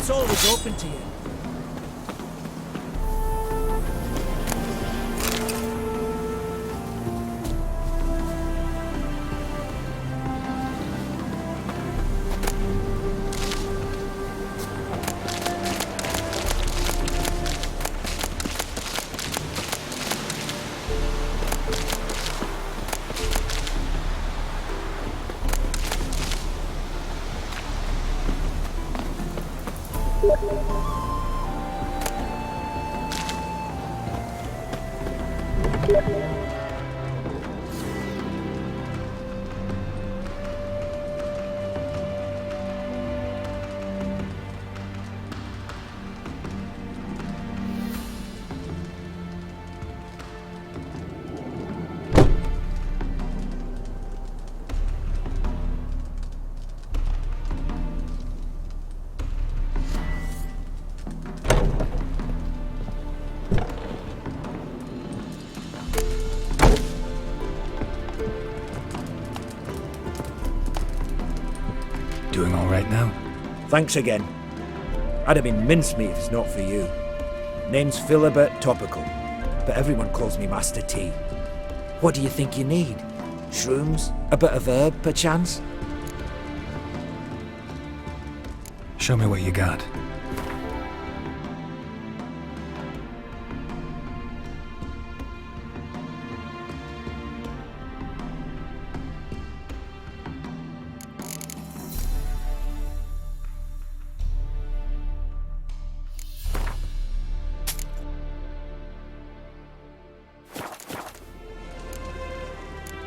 It's always open to you. Doing all right now? Thanks again. I'd have been mincemeat if it's not for you. Name's Philibert Topical, but everyone calls me Master T. What do you think you need? Shrooms? A bit of herb, perchance? Show me what you got.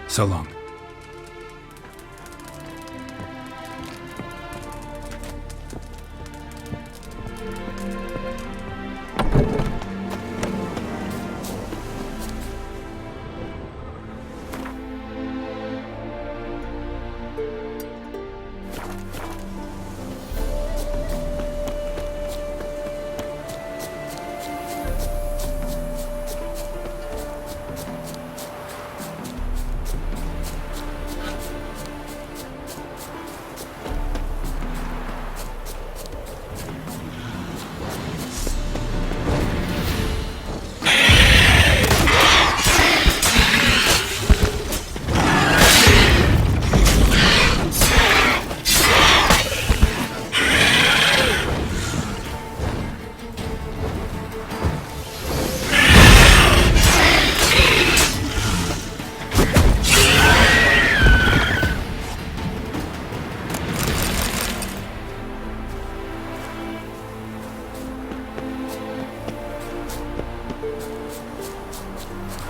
So long.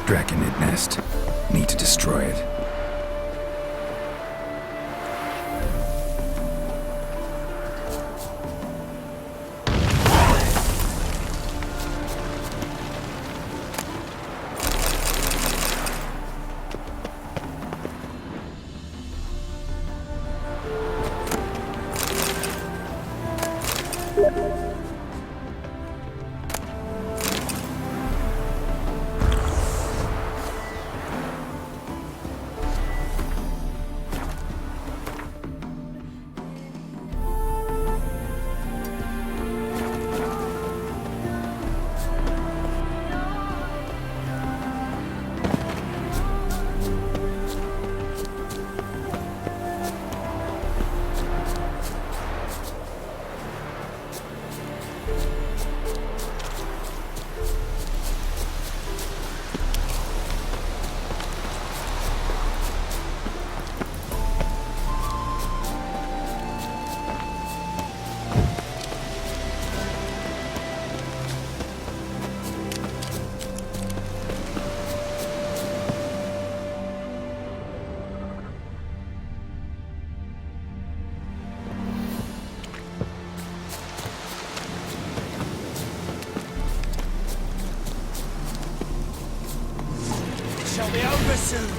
Draconid nest. Need to destroy it. Shall be over soon.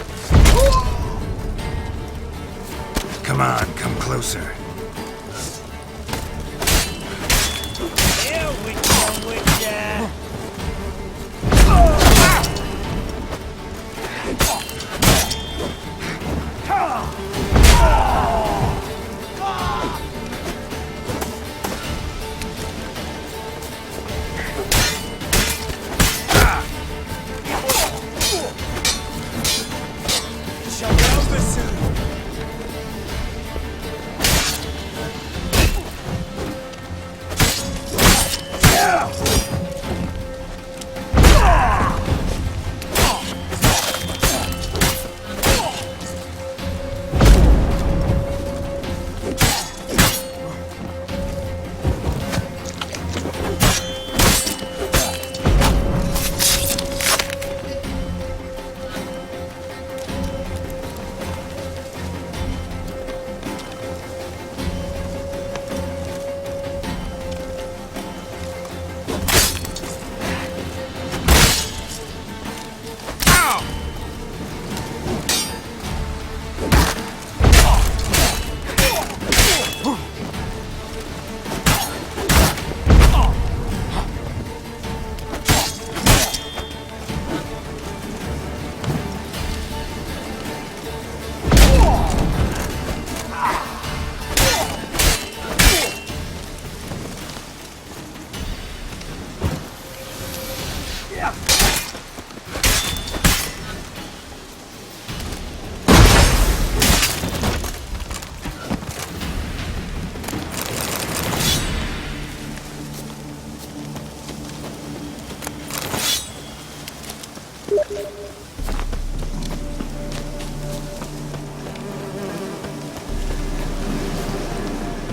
Come on, come closer. Here we come with ya.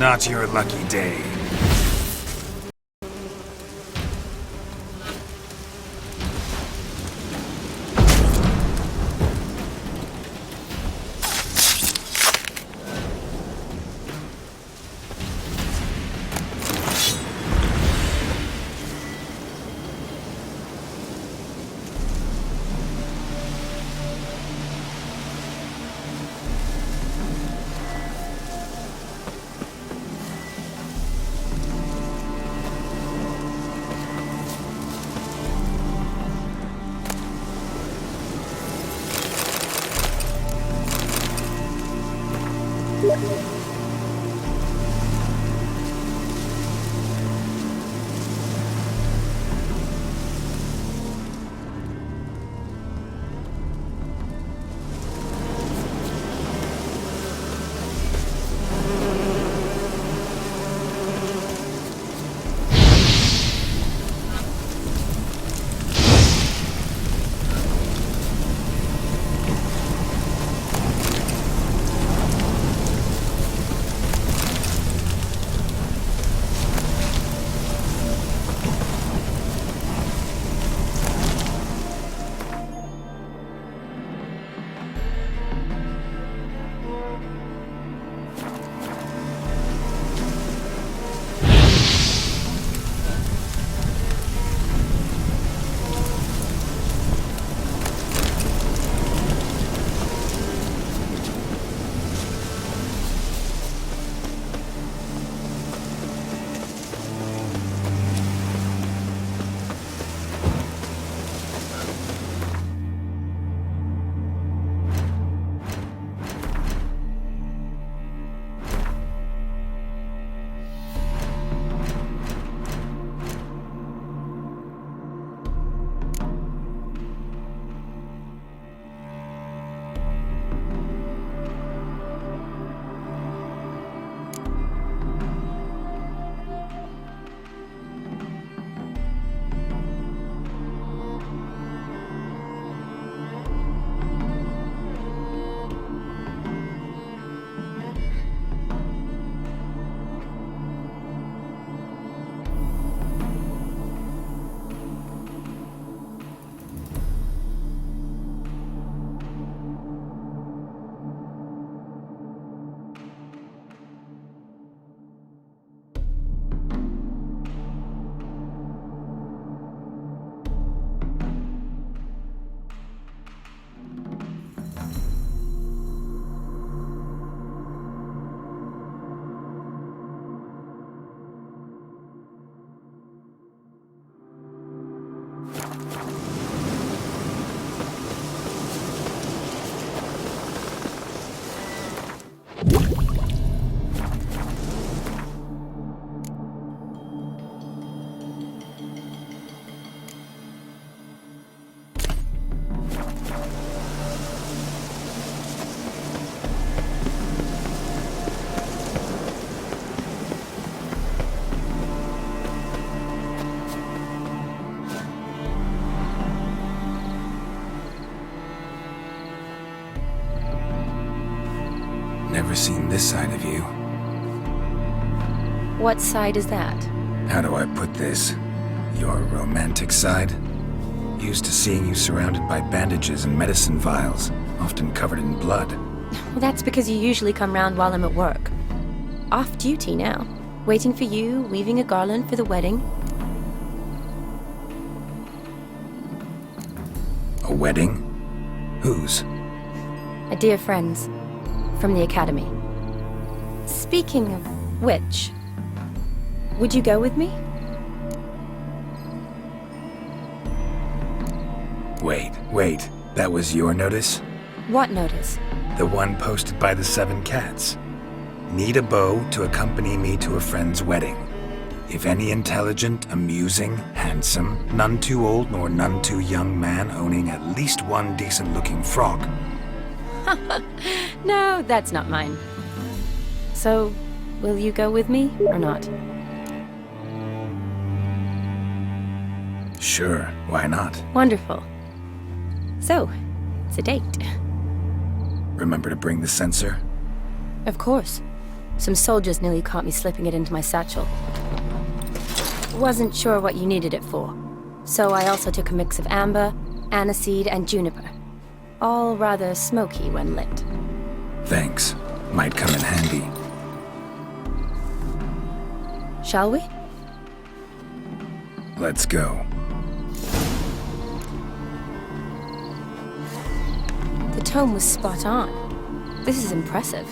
Not your lucky day. Never seen this side of you. What side is that? How do I put this? Your romantic side? Used to seeing you surrounded by bandages and medicine vials, often covered in blood. Well, that's because you usually come round while I'm at work. Off duty now. Waiting for you, weaving a garland for the wedding. A wedding? Whose? A dear friend's. From the academy. Speaking of which, would you go with me? Wait. That was your notice? What notice? The one posted by the 7 cats. Need a beau to accompany me to a friend's wedding. If any intelligent, amusing, handsome, none too old nor none too young man owning at least one decent-looking frog. No, that's not mine. So, will you go with me or not? Sure, why not? Wonderful. So, it's a date. Remember to bring the sensor? Of course. Some soldiers nearly caught me slipping it into my satchel. Wasn't sure what you needed it for, so I also took a mix of amber, aniseed, and juniper. All rather smoky when lit. Thanks. Might come in handy. Shall we? Let's go. The tome was spot on. This is impressive.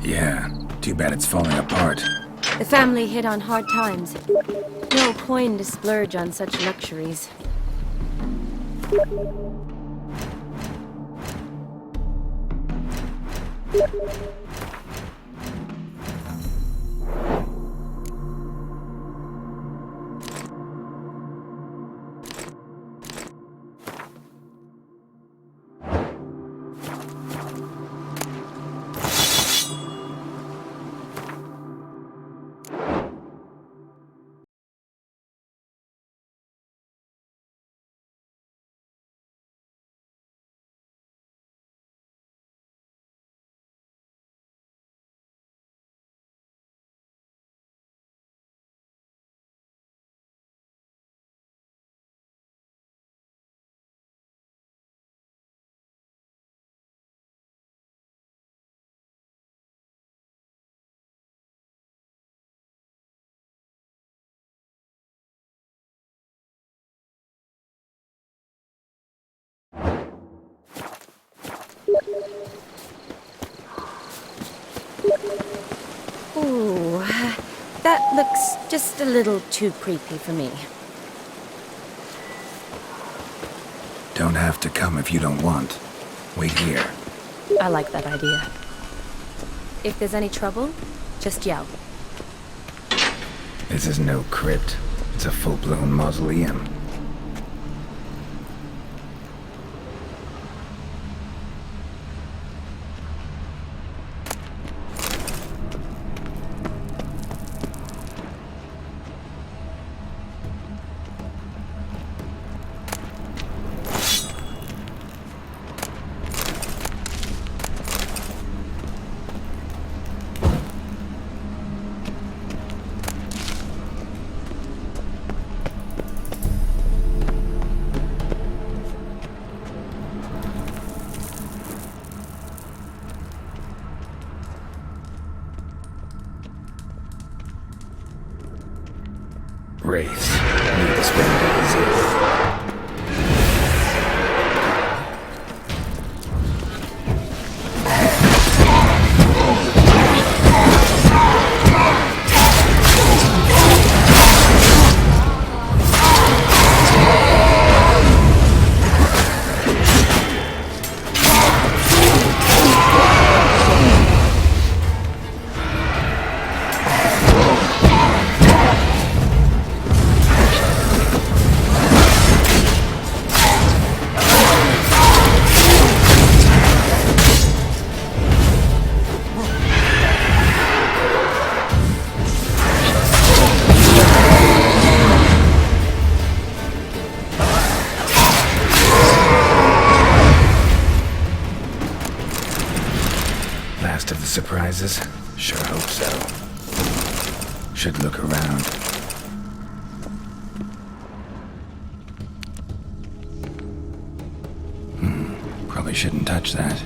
Yeah, too bad it's falling apart. The family hit on hard times. No coin to splurge on such luxuries. Ooh, that looks just a little too creepy for me. Don't have to come if you don't want. Wait here. I like that idea. If there's any trouble, just yell. This is no crypt. It's a full-blown mausoleum. Wraiths. Need to spend days in. Last of the surprises? Sure hope so. Should look around. Probably shouldn't touch that.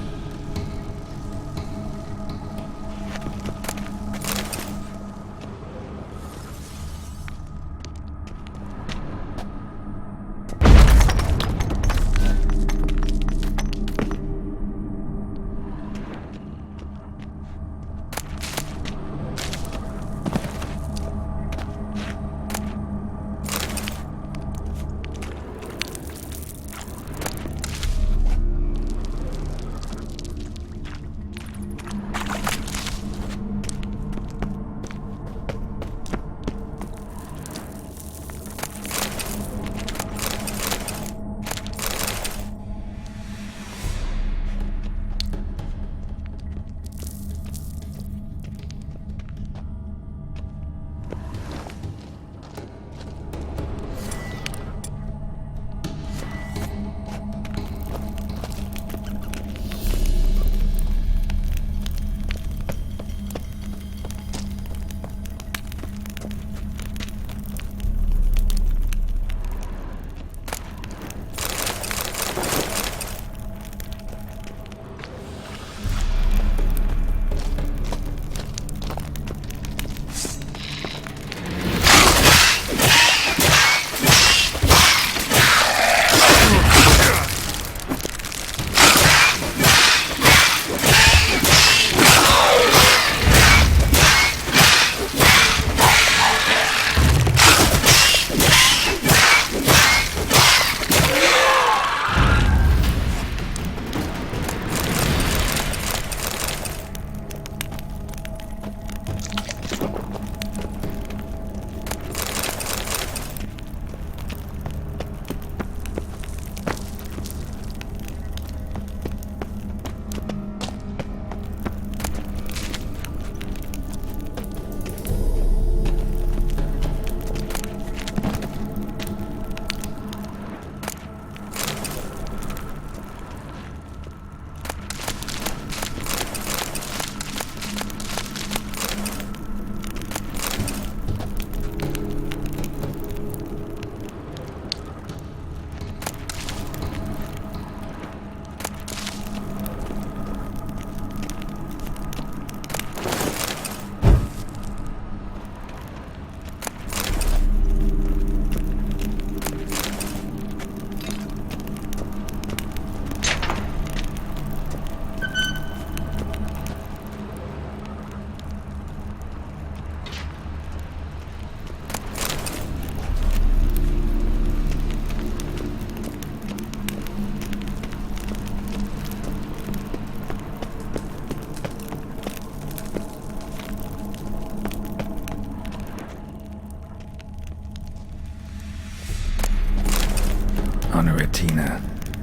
Aratina,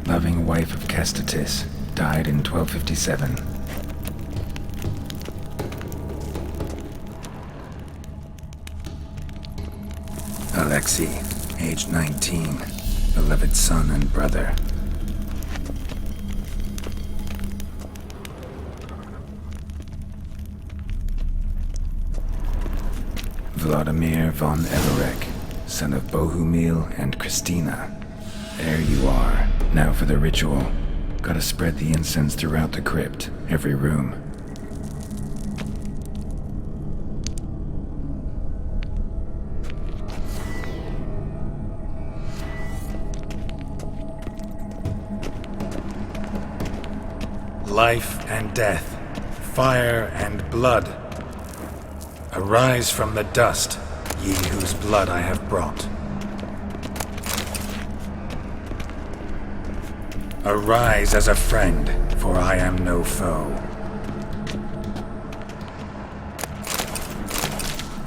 loving wife of Kestatis, died in 1257. Alexei, age 19, beloved son and brother. Vladimir von Everek, son of Bohumil and Christina. There you are. Now for the ritual. Gotta spread the incense throughout the crypt, every room. Life and death, fire and blood. Arise from the dust, ye whose blood I have brought. Arise as a friend, for I am no foe.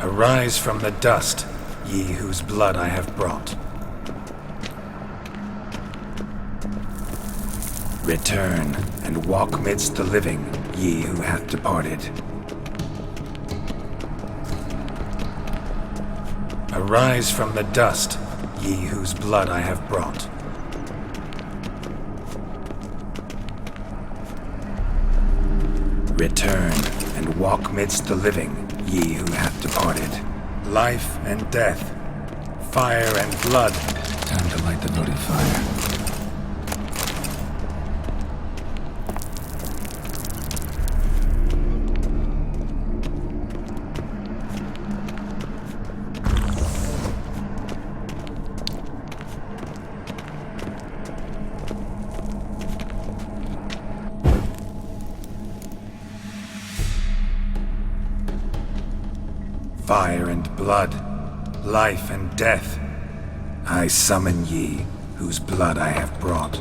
Arise from the dust, ye whose blood I have brought. Return, and walk midst the living, ye who hath departed. Arise from the dust, ye whose blood I have brought. Return, and walk midst the living, ye who hath departed. Life and death, fire and blood. Time to light the votive fire. Fire and blood, life and death, I summon ye, whose blood I have brought.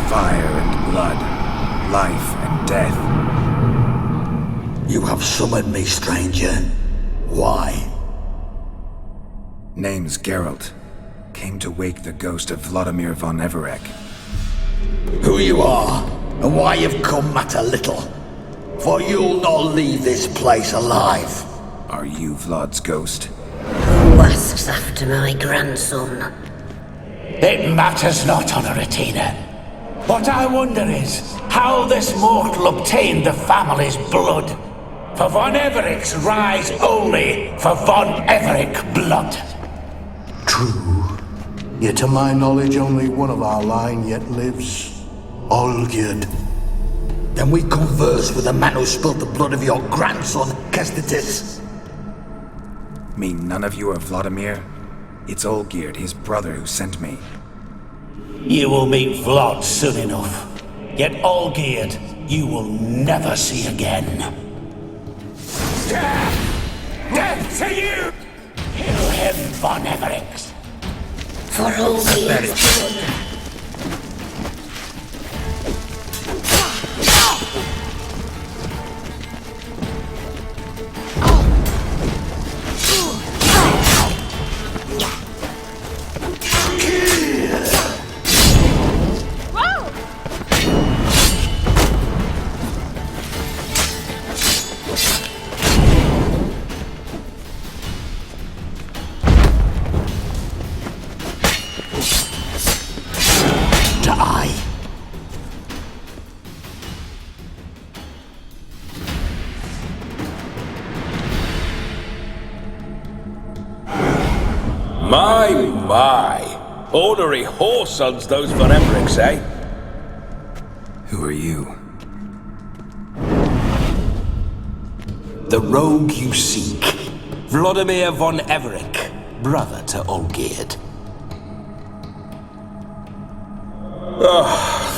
Fire and blood, life and death. You have summoned me, stranger. Why? Name's Geralt. Came to wake the ghost of Vladimir von Everek. Who you are, and why you've come matter little. For you'll not leave this place alive. Are you Vlad's ghost? Who asks after my grandson? It matters not, Honoratina. What I wonder is how this mortal obtained the family's blood. For von Everek's rise only for von Everek blood. True. Yet to my knowledge, only one of our line yet lives. Olgierd. Then we converse with the man who spilled the blood of your grandson, Kestatis. Mean none of you are Vladimir? It's Olgierd, his brother, who sent me. You will meet Vlad soon enough. Yet Olgierd, you will never see again. Death to you! Kill him, von Everek. For Olgierd's blood. My! Ornery whoresons those von Evereks, eh? Who are you? The rogue you seek. Vladimir von Everek, brother to Olgierd.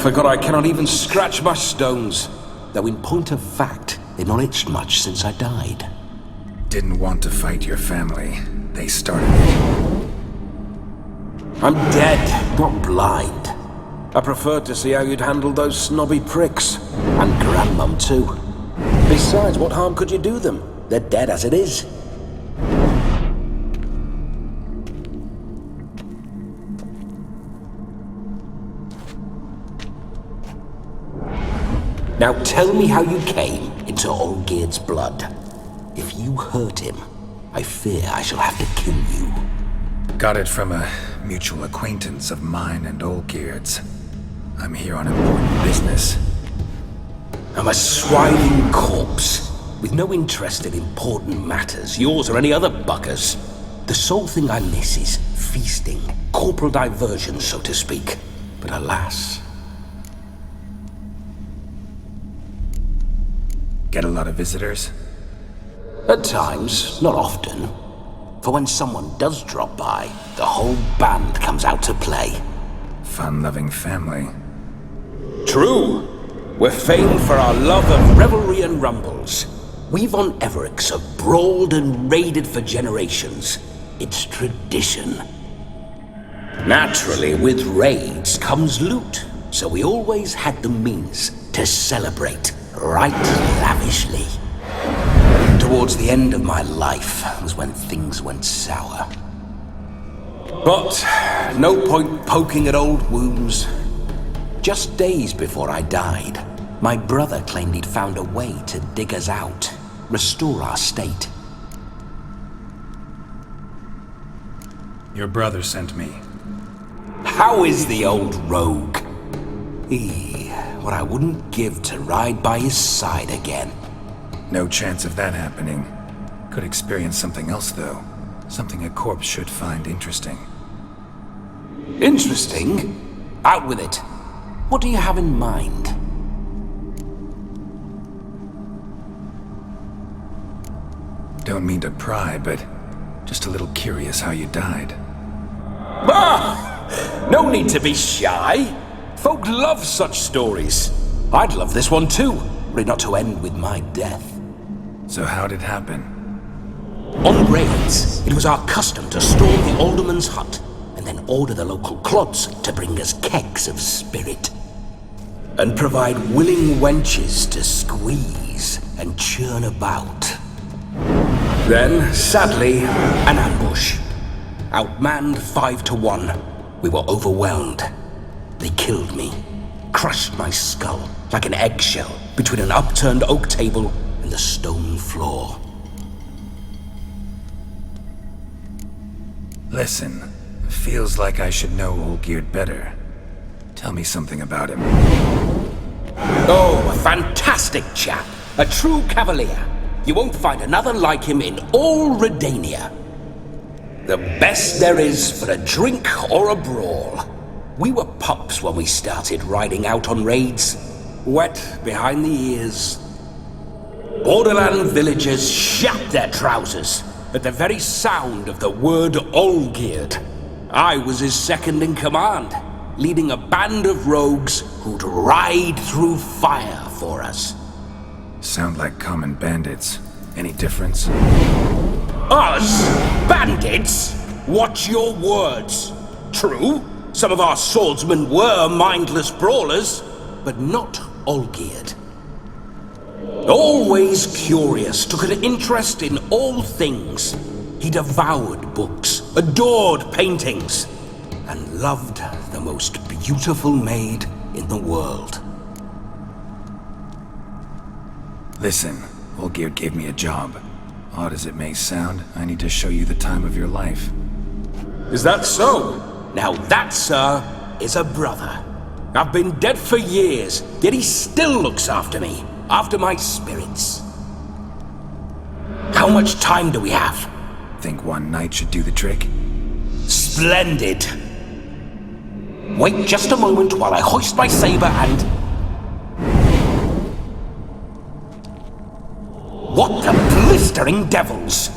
Forgot I cannot even scratch my stones. Though in point of fact, they've not itched much since I died. Didn't want to fight your family. They started it. I'm dead, not blind. I preferred to see how you'd handle those snobby pricks. And Grandmum too. Besides, what harm could you do them? They're dead as it is. Now tell me how you came into Olgierd's blood. If you hurt him, I fear I shall have to kill you. Got it from a mutual acquaintance of mine and Olgierd's. I'm here on important business. I'm a swiding corpse, with no interest in important matters, yours or any other buggers. The sole thing I miss is feasting, corporal diversion, so to speak. But alas... Get a lot of visitors? At times, not often. For when someone does drop by, the whole band comes out to play. Fun-loving family. True. We're famed for our love of revelry and rumbles. We von Evericks have brawled and raided for generations. It's tradition. Naturally, with raids comes loot, so we always had the means to celebrate right lavishly. Towards the end of my life was when things went sour. But no point poking at old wounds. Just days before I died, my brother claimed he'd found a way to dig us out, restore our state. Your brother sent me. How is the old rogue? What I wouldn't give to ride by his side again. No chance of that happening. Could experience something else, though. Something a corpse should find interesting. Interesting? Out with it. What do you have in mind? Don't mean to pry, but just a little curious how you died. Ah! No need to be shy. Folk love such stories. I'd love this one too, were it not to end with my death. So how'd it happen? On raids, it was our custom to storm the alderman's hut and then order the local clods to bring us kegs of spirit. And provide willing wenches to squeeze and churn about. Then, sadly, an ambush. Outmanned 5-1, we were overwhelmed. They killed me, crushed my skull like an eggshell between an upturned oak table and the stone floor. Listen, feels like I should know Olgierd better. Tell me something about him. Oh, a fantastic chap. A true cavalier. You won't find another like him in all Redania. The best there is for a drink or a brawl. We were pups when we started riding out on raids. Wet behind the ears. Borderland villagers shat their trousers at the very sound of the word Olgierd. I was his second in command, leading a band of rogues who'd ride through fire for us. Sound like common bandits. Any difference? Us? Bandits? Watch your words. True, some of our swordsmen were mindless brawlers, but not Olgierd. Always curious, took an interest in all things. He devoured books, adored paintings, and loved the most beautiful maid in the world. Listen, Olgierd gave me a job. Odd as it may sound, I need to show you the time of your life. Is that so? Now that, sir, is a brother. I've been dead for years, yet he still looks after me, after my spirits. How much time do we have? Think one night should do the trick? Splendid. Wait just a moment while I hoist my saber and... What the blistering devils!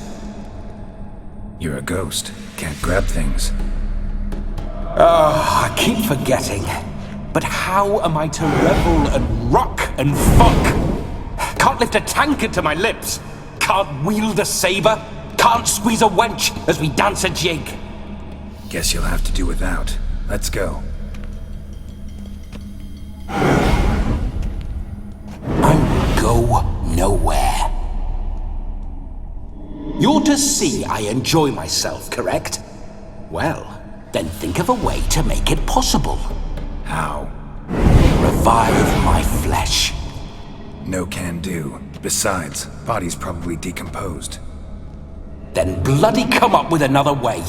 You're a ghost. Can't grab things. I keep forgetting. But how am I to revel and rock and fuck? Can't lift a tankard to my lips. Can't wield a saber. Can't squeeze a wench as we dance a jig. Guess you'll have to do without. Let's go. I will go nowhere. You're to see I enjoy myself, correct? Well, then think of a way to make it possible. How? Revive my flesh. No can do. Besides, body's probably decomposed. Then bloody come up with another way.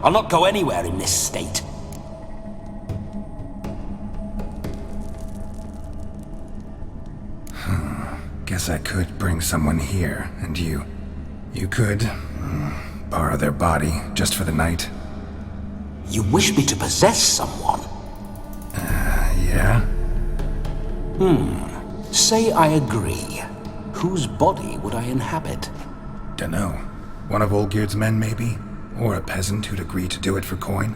I'll not go anywhere in this state. Guess I could bring someone here, and you could borrow their body just for the night. You wish me to possess someone? Yeah? Say I agree. Whose body would I inhabit? Dunno. One of Olgierd's men, maybe? Or a peasant who'd agree to do it for coin?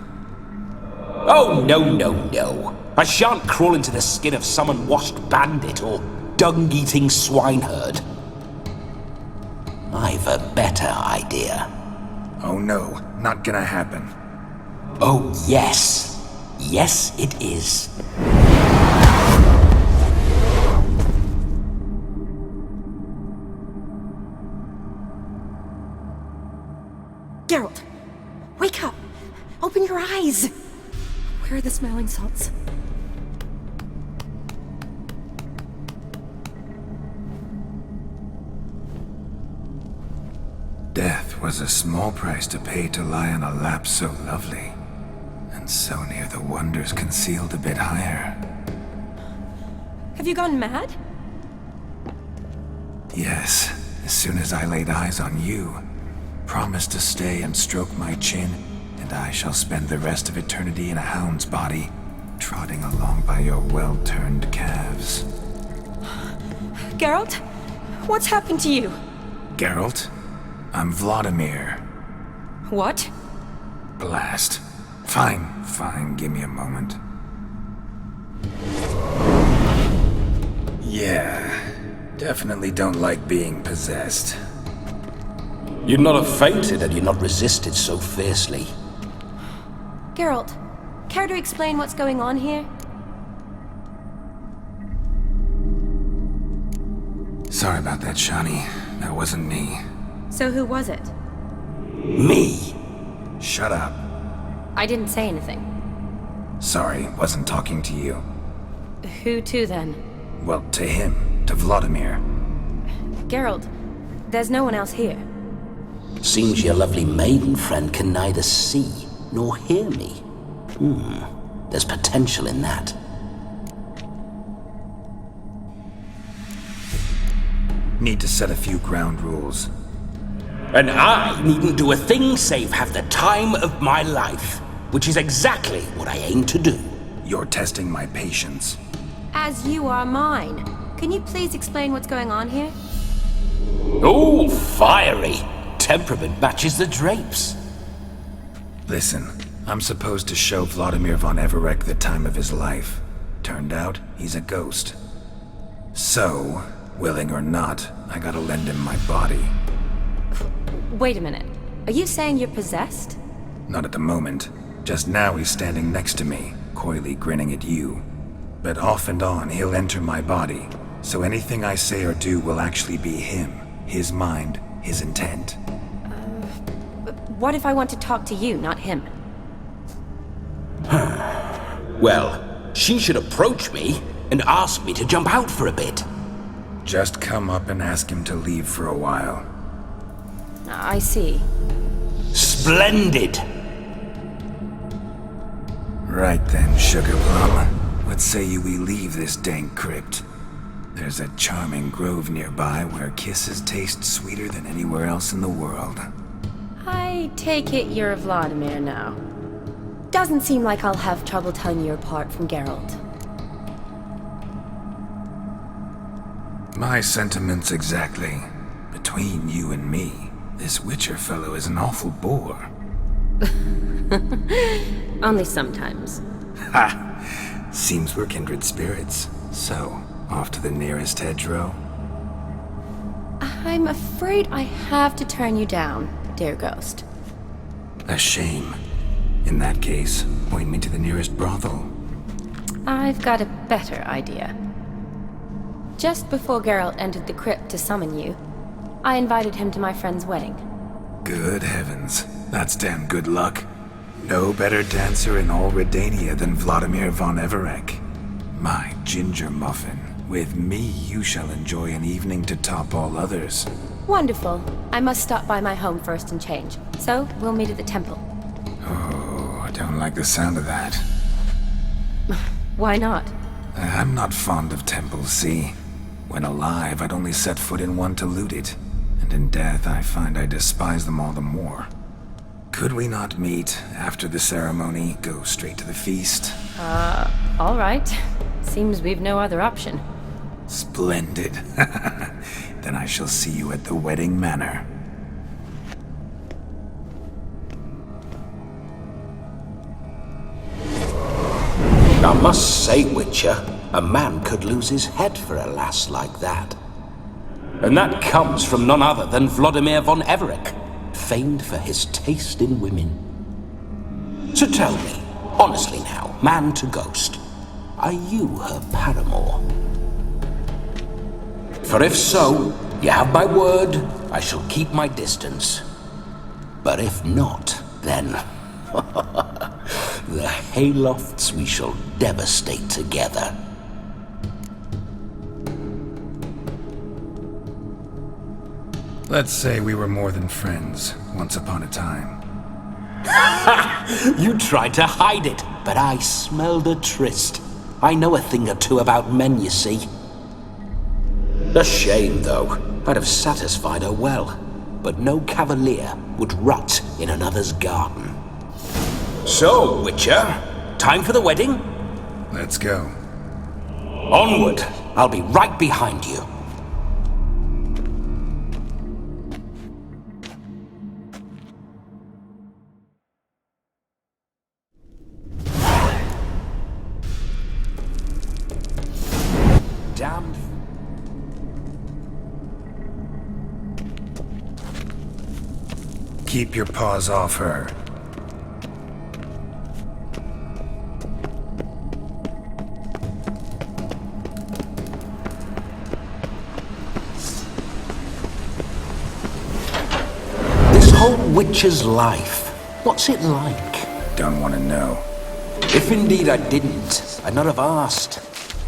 Oh, no. I shan't crawl into the skin of some unwashed bandit or dung-eating swineherd. I've a better idea. Oh no, not gonna happen. Oh, yes. Yes, it is. Geralt, wake up! Open your eyes! Where are the smelling salts? Death was a small price to pay to lie on a lap so lovely, and so near the wonders concealed a bit higher. Have you gone mad? Yes, as soon as I laid eyes on you, promised to stay and stroke my chin, and I shall spend the rest of eternity in a hound's body, trotting along by your well-turned calves. Geralt? What's happened to you? Geralt? I'm Vladimir. What? Blast. Fine, give me a moment. Yeah, definitely don't like being possessed. You'd not have fainted had you not resisted so fiercely. Geralt, care to explain what's going on here? Sorry about that, Shani. That wasn't me. So who was it? Me. Shut up. I didn't say anything. Sorry, wasn't talking to you. Who to then? Well, to him. To Vladimir. Geralt, there's no one else here. Seems your lovely maiden friend can neither see nor hear me. There's potential in that. Need to set a few ground rules. And I needn't do a thing save have the time of my life, which is exactly what I aim to do. You're testing my patience. As you are mine. Can you please explain what's going on here? Oh, fiery. Temperament matches the drapes. Listen, I'm supposed to show Vladimir von Everec the time of his life. Turned out, he's a ghost. So, willing or not, I gotta lend him my body. Wait a minute. Are you saying you're possessed? Not at the moment. Just now he's standing next to me, coyly grinning at you. But off and on, he'll enter my body, so anything I say or do will actually be him, his mind, his intent. What if I want to talk to you, not him? Well, she should approach me and ask me to jump out for a bit. Just come up and ask him to leave for a while. I see. Splendid! Right then, Sugar Plum. What say you we leave this dank crypt? There's a charming grove nearby where kisses taste sweeter than anywhere else in the world. I take it you're Vladimir now. Doesn't seem like I'll have trouble telling you apart from Geralt. My sentiments exactly. Between you and me, this Witcher fellow is an awful bore. Only sometimes. Ha! Seems we're kindred spirits. So, off to the nearest hedgerow? I'm afraid I have to turn you down, dear ghost. A shame. In that case, point me to the nearest brothel. I've got a better idea. Just before Geralt entered the crypt to summon you, I invited him to my friend's wedding. Good heavens, that's damn good luck. No better dancer in all Redania than Vladimir von Everek. My ginger muffin. With me, you shall enjoy an evening to top all others. Wonderful. I must stop by my home first and change. So, we'll meet at the temple. Oh, I don't like the sound of that. Why not? I'm not fond of temples, see? When alive, I'd only set foot in one to loot it. And in death, I find I despise them all the more. Could we not meet after the ceremony, go straight to the feast? All right. Seems we've no other option. Splendid. Then I shall see you at the wedding manor. I must say, Witcher, a man could lose his head for a lass like that. And that comes from none other than Vladimir von Everek, famed for his taste in women. So tell me, honestly now, man to ghost, are you her paramour? For if so, you have my word, I shall keep my distance. But if not, then the haylofts we shall devastate together. Let's say we were more than friends, once upon a time. You tried to hide it, but I smelled a tryst. I know a thing or two about men, you see. A shame, though. I'd have satisfied her well, but no cavalier would rot in another's garden. So, Witcher, time for the wedding? Let's go. Onward! I'll be right behind you. Damned. Keep your paws off her. This whole witcher's life, what's it like? Don't want to know. If indeed I didn't, I'd not have asked.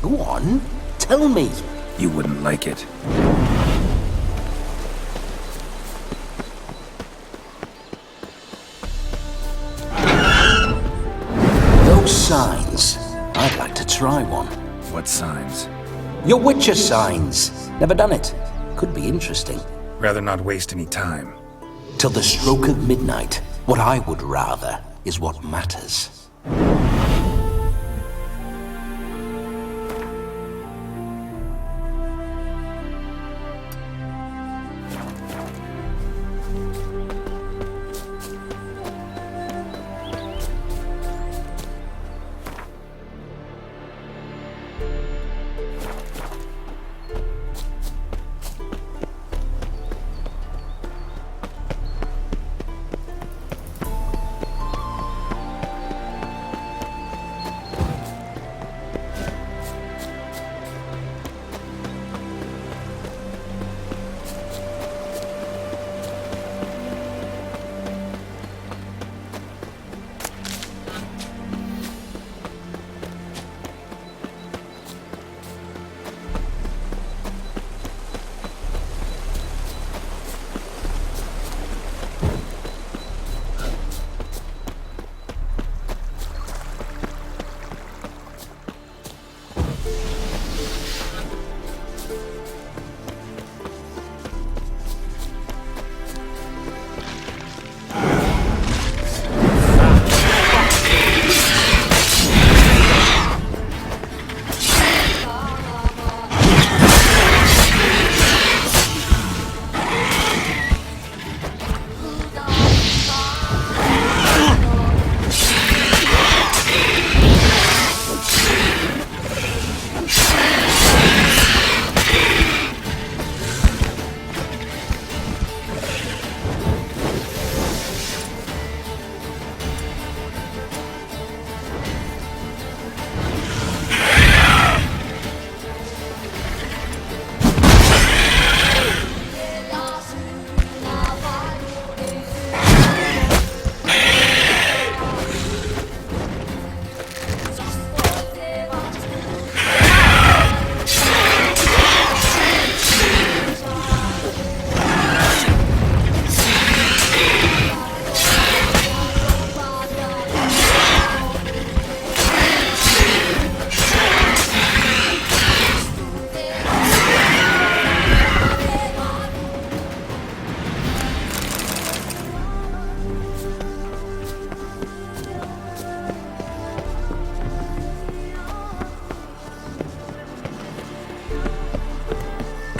Go on, tell me. You wouldn't like it. Those signs, I'd like to try one. What signs? Your Witcher signs. Never done it. Could be interesting. Rather not waste any time. Till the stroke of midnight, what I would rather is what matters.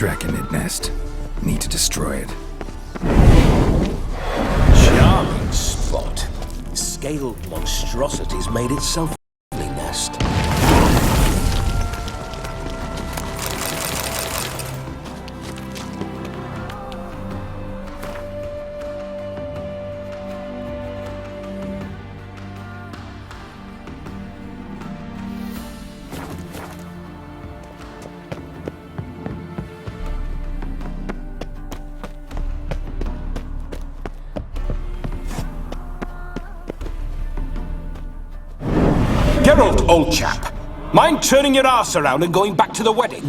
Draconid nest. Need to destroy it. Charming spot. Scaled monstrosities made itself a lovely nest. Geralt, old chap, mind turning your arse around and going back to the wedding?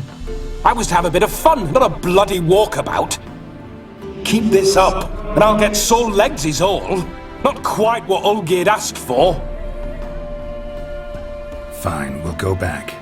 I was to have a bit of fun, not a bloody walkabout. Keep this up, and I'll get sore legs is all. Not quite what Olgierd asked for. Fine, we'll go back.